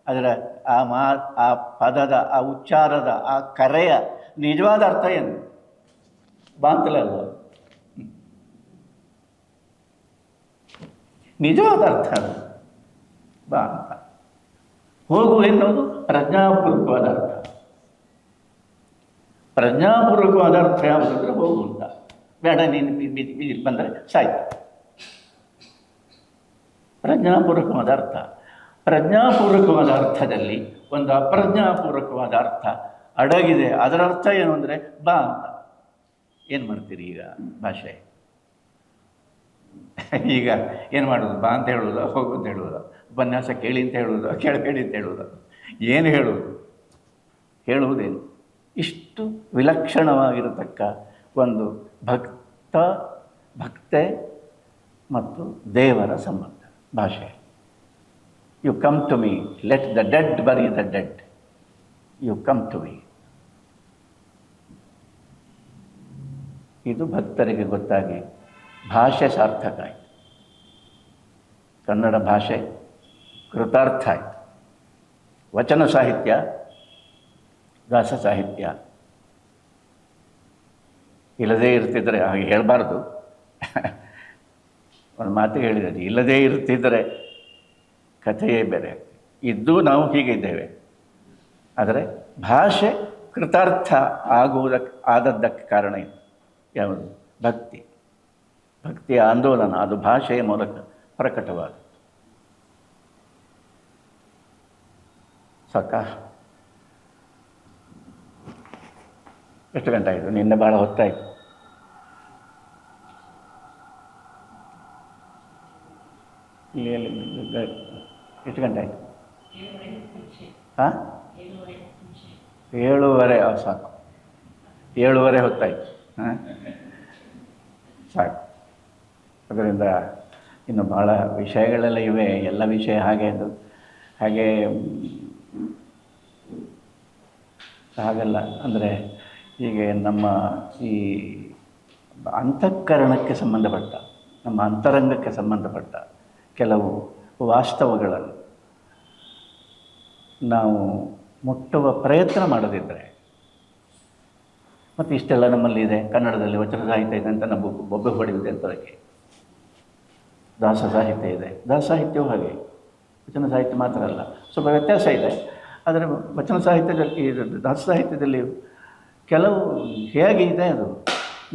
ಅದರ ಆ ಪದದ, ಆ ಉಚ್ಚಾರದ, ಆ ಕರೆಯ ನಿಜವಾದ ಅರ್ಥ ಏನು? ಬಾ ಅಂತಲೇ ಅಲ್ವ, ನಿಜವಾದ ಅರ್ಥ ಅದು ಬಾ ಅಂತ. ಹೋಗು ಎನ್ನುವುದು ಪ್ರಜ್ಞಾಪೂರ್ವಕವಾದ ಅರ್ಥ. ಪ್ರಜ್ಞಾಪೂರ್ವಕವಾದ ಅರ್ಥ ಯಾವುದಂದ್ರೆ ಹೋಗು ಅಂತ. ಬೇಡ ನೀನು ಬೀದಿಗೆ ಬಂದರೆ ಸಾಯ್ತು, ಪ್ರಜ್ಞಾಪೂರ್ವಕವಾದ ಅರ್ಥ. ಪ್ರಜ್ಞಾಪೂರ್ವಕವಾದ ಅರ್ಥದಲ್ಲಿ ಒಂದು ಅಪ್ರಜ್ಞಾಪೂರ್ವಕವಾದ ಅರ್ಥ ಅಡಗಿದೆ. ಅದರ ಅರ್ಥ ಏನು ಅಂದರೆ ಬಾ ಅಂತ. ಏನು ಮಾಡ್ತೀರಿ ಈಗ ಭಾಷೆ? ಈಗ ಏನು ಮಾಡೋದು? ಬಾ ಅಂತ ಹೇಳೋದು, ಹೋಗು ಅಂತ ಹೇಳೋದು, ಉಪನ್ಯಾಸ ಕೇಳಿ ಅಂತ ಹೇಳೋದು, ಕೇಳಬೇಡಿ ಅಂತ ಹೇಳೋದು, ಏನು ಹೇಳೋದು? ಹೇಳುವುದೇನು? ಇಷ್ಟು ವಿಲಕ್ಷಣವಾಗಿರತಕ್ಕ ಒಂದು ಭಕ್ತೆ ಮತ್ತು ದೇವರ ಸಂಬಂಧ ಭಾಷೆ. You come to me, let the dead bury the dead, you come to me. ಇದು ಭಕ್ತರಿಗೆ ಗೊತ್ತಾಗಿ ಭಾಷೆ ಸಾರ್ಥಕ ಆಯಿತು. ಕನ್ನಡ ಭಾಷೆ ಕೃತಾರ್ಥ ಆಯಿತು. ವಚನ ಸಾಹಿತ್ಯ, ದಾಸ ಸಾಹಿತ್ಯ ಇಲ್ಲದೇ ಇರ್ತಿದ್ದರೆ, ಹಾಗೆ ಹೇಳಬಾರ್ದು, ಒಂದು ಮಾತಿಗೆ ಹೇಳಿದರೆ, ಇಲ್ಲದೇ ಇರ್ತಿದ್ದರೆ ಕಥೆಯೇ ಬೇರೆ. ಇದ್ದೂ ನಾವು ಹೀಗಿದ್ದೇವೆ. ಆದರೆ ಭಾಷೆ ಕೃತಾರ್ಥ ಆದದ್ದಕ್ಕೆ ಕಾರಣ ಇದು ಯಾವುದು? ಭಕ್ತಿಯ ಆಂದೋಲನ. ಅದು ಭಾಷೆಯ ಮೂಲಕ ಪ್ರಕಟವಾದ. ಸಾಕಾ? ಎಷ್ಟು ಗಂಟೆ ಆಯಿತು? ನಿನ್ನೆ ಭಾಳ ಹೊತ್ತಾಯಿತು. ಎಷ್ಟು ಗಂಟೆ ಆಯಿತು? ಹಾಂ, 7:30. ಸಾಕು, 7:30 ಹೊತ್ತಾಯಿತು. ಹಾಂ, ಸಾಕು. ಅದರಿಂದ ಇನ್ನು ಭಾಳ ವಿಷಯಗಳೆಲ್ಲ ಇವೆ. ಎಲ್ಲ ವಿಷಯ ಹಾಗೆ ಹಾಗಲ್ಲ. ಅಂದರೆ ಹೀಗೆ ನಮ್ಮ ಈ ಅಂತಃಕರಣಕ್ಕೆ ಸಂಬಂಧಪಟ್ಟ, ನಮ್ಮ ಅಂತರಂಗಕ್ಕೆ ಸಂಬಂಧಪಟ್ಟ ಕೆಲವು ವಾಸ್ತವಗಳನ್ನು ನಾವು ಮುಟ್ಟುವ ಪ್ರಯತ್ನ ಮಾಡದಿದ್ದರೆ, ಮತ್ತು ಇಷ್ಟೆಲ್ಲ ನಮ್ಮಲ್ಲಿ ಇದೆ, ಕನ್ನಡದಲ್ಲಿ ವಚನ ಸಾಹಿತ್ಯ ಇದೆ ಅಂತ ನಮ್ಮ ಬೊಬ್ಬೆ ಹೊಡೆಯುವುದೇ ಅಂತಕ್ಕೆ. ದಾಸ ಸಾಹಿತ್ಯ ಇದೆ, ದಾಸ ಸಾಹಿತ್ಯವೂ ಹಾಗೆ, ವಚನ ಸಾಹಿತ್ಯ ಮಾತ್ರ ಅಲ್ಲ, ಸ್ವಲ್ಪ ವ್ಯತ್ಯಾಸ ಇದೆ. ಆದರೆ ವಚನ ಸಾಹಿತ್ಯದಲ್ಲಿ, ದಾಸ ಸಾಹಿತ್ಯದಲ್ಲಿ ಕೆಲವು ಹೇಗೆ ಇದೆ ಅದು,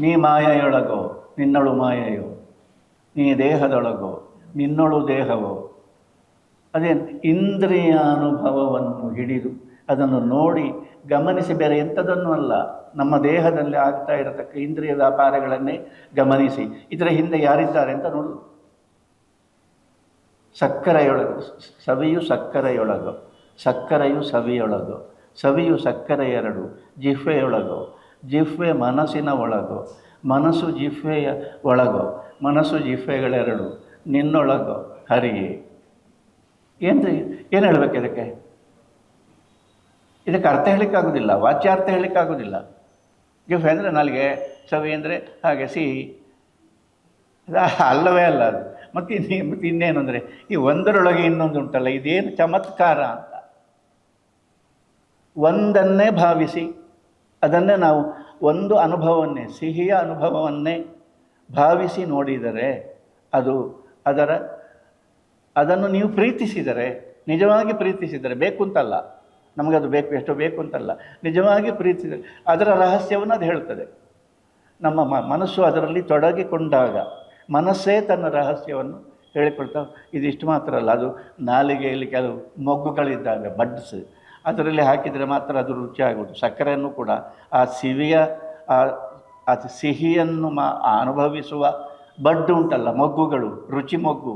ನೀ ಮಾಯೆಯೊಳಗೋ ನಿನ್ನಳು ಮಾಯೆಯೋ, ನೀ ದೇಹದೊಳಗೋ ನಿನ್ನಳು ದೇಹವೋ, ಅದೇ ಇಂದ್ರಿಯ ಅನುಭವವನ್ನು ಹಿಡಿದು ಅದನ್ನು ನೋಡಿ ಗಮನಿಸಿ, ಬೇರೆ ಎಂಥದನ್ನು ಅಲ್ಲ, ನಮ್ಮ ದೇಹದಲ್ಲಿ ಆಗ್ತಾ ಇರತಕ್ಕ ಇಂದ್ರಿಯ ವ್ಯಾಪಾರಗಳನ್ನೇ ಗಮನಿಸಿ ಇದರ ಹಿಂದೆ ಯಾರಿದ್ದಾರೆ ಅಂತ ನೋಡು. ಸಕ್ಕರೆಯೊಳಗು ಸವಿಯು ಸಕ್ಕರೆಯೊಳಗು, ಸಕ್ಕರೆಯು ಸವಿಯೊಳಗು, ಸವಿಯು ಸಕ್ಕರೆ ಎರಡು ಜಿಹ್ವೆಯೊಳಗು, ಜಿಹ್ವೆ ಮನಸ್ಸಿನ ಒಳಗು, ಮನಸ್ಸು ಜಿಹ್ವೆಯ ಒಳಗು, ಮನಸ್ಸು ಜಿಹ್ವೆಗಳೆರಡು ನಿನ್ನೊಳಗು ಹರಿಯೇ. ಏನು ಹೇಳಬೇಕು ಇದಕ್ಕೆ ಅರ್ಥ ಹೇಳಲಿಕ್ಕಾಗೋದಿಲ್ಲ, ವಾಚ್ಯಾರ್ಥ ಹೇಳಲಿಕ್ಕಾಗೋದಿಲ್ಲ. ಜಿಹ್ವೆ ಅಂದರೆ ನಾಲಿಗೆ, ಸವಿ ಅಂದರೆ ಹಾಗೆ ಸಿಹಿ, ಅಲ್ಲವೇ ಅಲ್ಲ ಅದು. ಮತ್ತು ಇನ್ನೇನು ಅಂದರೆ ಈ ಒಂದರೊಳಗೆ ಇನ್ನೊಂದು ಉಂಟಲ್ಲ, ಇದೇನು ಚಮತ್ಕಾರ ಅಂತ. ಒಂದನ್ನೇ ಭಾವಿಸಿ ಅದನ್ನೇ ನಾವು ಒಂದು ಅನುಭವವನ್ನೇ, ಸಿಹಿಯ ಅನುಭವವನ್ನೇ ಭಾವಿಸಿ ನೋಡಿದರೆ ಅದನ್ನು ನೀವು ಪ್ರೀತಿಸಿದರೆ, ನಿಜವಾಗಿ ಪ್ರೀತಿಸಿದರೆ, ಬೇಕು ಅಂತಲ್ಲ, ನಮಗದು ಬೇಕು ಎಷ್ಟೋ ಬೇಕು ಅಂತಲ್ಲ, ನಿಜವಾಗಿ ಪ್ರೀತಿಸಿದರೆ ಅದರ ರಹಸ್ಯವನ್ನು ಅದು ಹೇಳ್ತದೆ. ನಮ್ಮ ಮನಸ್ಸು ಅದರಲ್ಲಿ ತೊಡಗಿಕೊಂಡಾಗ ಮನಸ್ಸೇ ತನ್ನ ರಹಸ್ಯವನ್ನು ಹೇಳಿಕೊಳ್ತಾ. ಇದಿಷ್ಟು ಮಾತ್ರ ಅಲ್ಲ, ಅದು ನಾಲಿಗೆಯಲ್ಲಿ ಕೆಲವು ಮೊಗ್ಗುಗಳಿದ್ದಾಗ ಬಡ್ಸ್, ಅದರಲ್ಲಿ ಹಾಕಿದರೆ ಮಾತ್ರ ಅದು ರುಚಿ ಆಗೋದು. ಸಕ್ಕರೆಯನ್ನು ಕೂಡ ಆ ಸಿಹಿಯನ್ನು ಅನುಭವಿಸುವ ಬಡ್ಡು ಉಂಟಲ್ಲ, ಮೊಗ್ಗುಗಳು, ರುಚಿ ಮೊಗ್ಗು,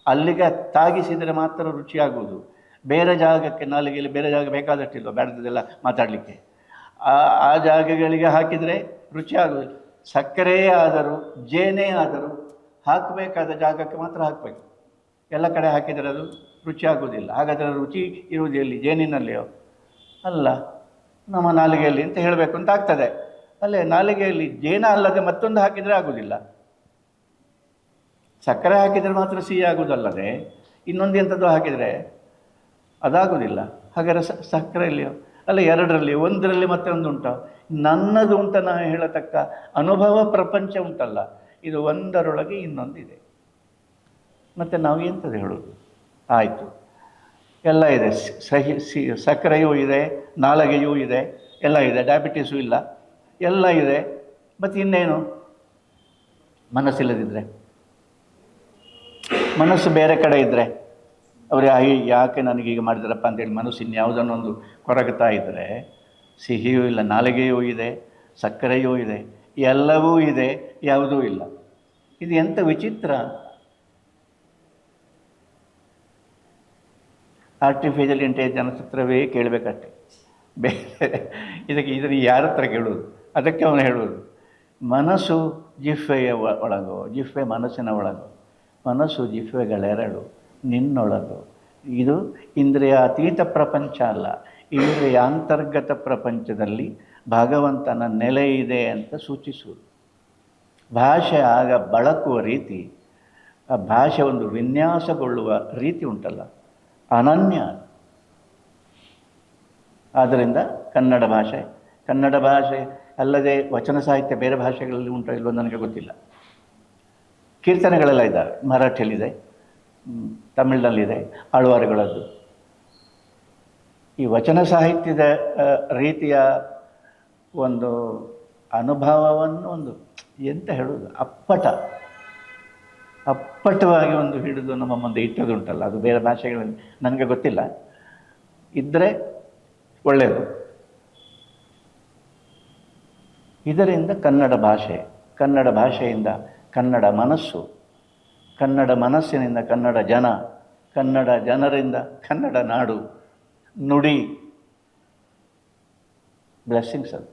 ಅಲ್ಲಿಗೆ ತಾಗಿಸಿದರೆ ಮಾತ್ರ ರುಚಿಯಾಗುವುದು. ಬೇರೆ ಜಾಗಕ್ಕೆ, ನಾಲಿಗೆಯಲ್ಲಿ ಬೇರೆ ಜಾಗ ಬೇಕಾದಷ್ಟಿಲ್ವ ಬೇಡದೆಲ್ಲ ಮಾತಾಡಲಿಕ್ಕೆ, ಆ ಜಾಗಗಳಿಗೆ ಹಾಕಿದರೆ ರುಚಿ ಆಗುವುದು. ಸಕ್ಕರೆಯೇ ಆದರೂ ಜೇನೇ ಆದರೂ ಹಾಕಬೇಕಾದ ಜಾಗಕ್ಕೆ ಮಾತ್ರ ಹಾಕಬೇಕು, ಎಲ್ಲ ಕಡೆ ಹಾಕಿದರೆ ಅದು ರುಚಿ ಆಗೋದಿಲ್ಲ. ಹಾಗಾದರೆ ರುಚಿ ಇರುವುದು ಎಲ್ಲಿ? ಜೇನಿನಲ್ಲಿಯೋ? ಅಲ್ಲ, ನಮ್ಮ ನಾಲಿಗೆಯಲ್ಲಿ ಅಂತ ಹೇಳಬೇಕು ಅಂತ ಆಗ್ತದೆ. ಅಲ್ಲೇ ನಾಲಿಗೆಯಲ್ಲಿ ಜೇನ ಅಲ್ಲದೆ ಮತ್ತೊಂದು ಹಾಕಿದರೆ ಆಗೋದಿಲ್ಲ. ಸಕ್ಕರೆ ಹಾಕಿದರೆ ಮಾತ್ರ ಸಿಹಿ ಆಗೋದಲ್ಲದೆ ಇನ್ನೊಂದು ಎಂಥದ್ದು ಹಾಕಿದರೆ ಅದಾಗೋದಿಲ್ಲ. ಹಾಗಾದರೆ ಸಕ್ಕರೆಯಲ್ಲಿಯೋ? ಅಲ್ಲ, ಎರಡರಲ್ಲಿ, ಒಂದರಲ್ಲಿ ಮತ್ತೆ ಒಂದು ಉಂಟು. ನನ್ನದು ಅಂತ ನಾವು ಹೇಳತಕ್ಕ ಅನುಭವ ಪ್ರಪಂಚ ಉಂಟಲ್ಲ, ಇದು ಒಂದರೊಳಗೆ ಇನ್ನೊಂದಿದೆ. ಮತ್ತು ನಾವು ಎಂಥದ್ದು ಹೇಳೋದು? ಆಯಿತು, ಎಲ್ಲ ಇದೆ, ಸಕ್ಕರೆಯೂ ಇದೆ, ನಾಲಿಗೆಯೂ ಇದೆ, ಎಲ್ಲ ಇದೆ, ಡಯಾಬಿಟೀಸು ಇಲ್ಲ, ಎಲ್ಲ ಇದೆ. ಮತ್ತು ಇನ್ನೇನು? ಮನಸ್ಸಿಲ್ಲದಿದ್ದರೆ, ಮನಸ್ಸು ಬೇರೆ ಕಡೆ ಇದ್ದರೆ, ಅವರು ಯಾಕೆ ನನಗೀಗ ಮಾಡಿದ್ರಪ್ಪ ಅಂತೇಳಿ ಮನಸ್ಸು ಇನ್ಯಾವುದನ್ನೊಂದು ಕೊರಗುತ್ತಾ ಇದ್ದರೆ, ಸಿಹಿಯೂ ಇಲ್ಲ, ನಾಲಿಗೆಯೂ ಇದೆ, ಸಕ್ಕರೆಯೂ ಇದೆ, ಎಲ್ಲವೂ ಇದೆ, ಯಾವುದೂ ಇಲ್ಲ. ಇದು ಎಂಥ ವಿಚಿತ್ರ! ಆರ್ಟಿಫಿಷಿಯಲ್ ಇಂಟೆಲಿಜೆನ್ಸ್ ಹತ್ರವೇ ಕೇಳಬೇಕಷ್ಟೆ, ಬೇರೆ ಇದನ್ನು ಯಾರ ಹತ್ರ ಕೇಳೋದು? ಅದಕ್ಕೆ ಅವನು ಹೇಳುವುದು, ಮನಸ್ಸು ಜಿಹ್ವೆಯ ಒಳಗೋ, ಜಿಹ್ವೆ ಮನಸ್ಸಿನ ಒಳಗೋ, ಮನಸ್ಸು ಜಿಹ್ವೆಗಳೆರಡು ನಿನ್ನೊಳಗು. ಇದು ಇಂದ್ರಿಯಾತೀತ ಪ್ರಪಂಚ ಅಲ್ಲ, ಇಂದ್ರಿಯಾಂತರ್ಗತ ಪ್ರಪಂಚದಲ್ಲಿ ಭಗವಂತನ ನೆಲೆ ಇದೆ ಅಂತ ಸೂಚಿಸುವುದು. ಭಾಷೆ ಆಗ ಬಳಕುವ ರೀತಿ, ಆ ಭಾಷೆ ಒಂದು ವಿನ್ಯಾಸಗೊಳ್ಳುವ ರೀತಿ ಉಂಟಲ್ಲ, ಅನನ್ಯ. ಆದ್ದರಿಂದ ಕನ್ನಡ ಭಾಷೆ ಅಲ್ಲದೆ ವಚನ ಸಾಹಿತ್ಯ ಬೇರೆ ಭಾಷೆಗಳಲ್ಲಿ ಉಂಟೋ ಇಲ್ವೋ ನನಗೆ ಗೊತ್ತಿಲ್ಲ. ಕೀರ್ತನೆಗಳೆಲ್ಲ ಇದ್ದಾವೆ, ಮರಾಠಿಯಲ್ಲಿದೆ, ತಮಿಳಿನಲ್ಲಿದೆ, ಆಳ್ವಾರುಗಳದ್ದು. ಈ ವಚನ ಸಾಹಿತ್ಯದ ರೀತಿಯ ಒಂದು ಅನುಭವವನ್ನು ಒಂದು ಎಂತ ಹೇಳೋದು, ಅಪ್ಪಟವಾಗಿ ಒಂದು ಹಿಡಿದು ನಮ್ಮ ಮುಂದೆ ಇಟ್ಟದುಂಟಲ್ಲ, ಅದು ಬೇರೆ ಭಾಷೆಗಳಲ್ಲಿ ನನಗೆ ಗೊತ್ತಿಲ್ಲ, ಇದ್ದರೆ ಒಳ್ಳೆಯದು. ಇದರಿಂದ ಕನ್ನಡ ಭಾಷೆಯಿಂದ ಕನ್ನಡ ಮನಸ್ಸು, ಕನ್ನಡ ಮನಸ್ಸಿನಿಂದ ಕನ್ನಡ ಜನ, ಕನ್ನಡ ಜನರಿಂದ ಕನ್ನಡ ನಾಡು, ನುಡಿ. ಬ್ಲೆಸ್ಸಿಂಗ್ಸ್ ಅದು.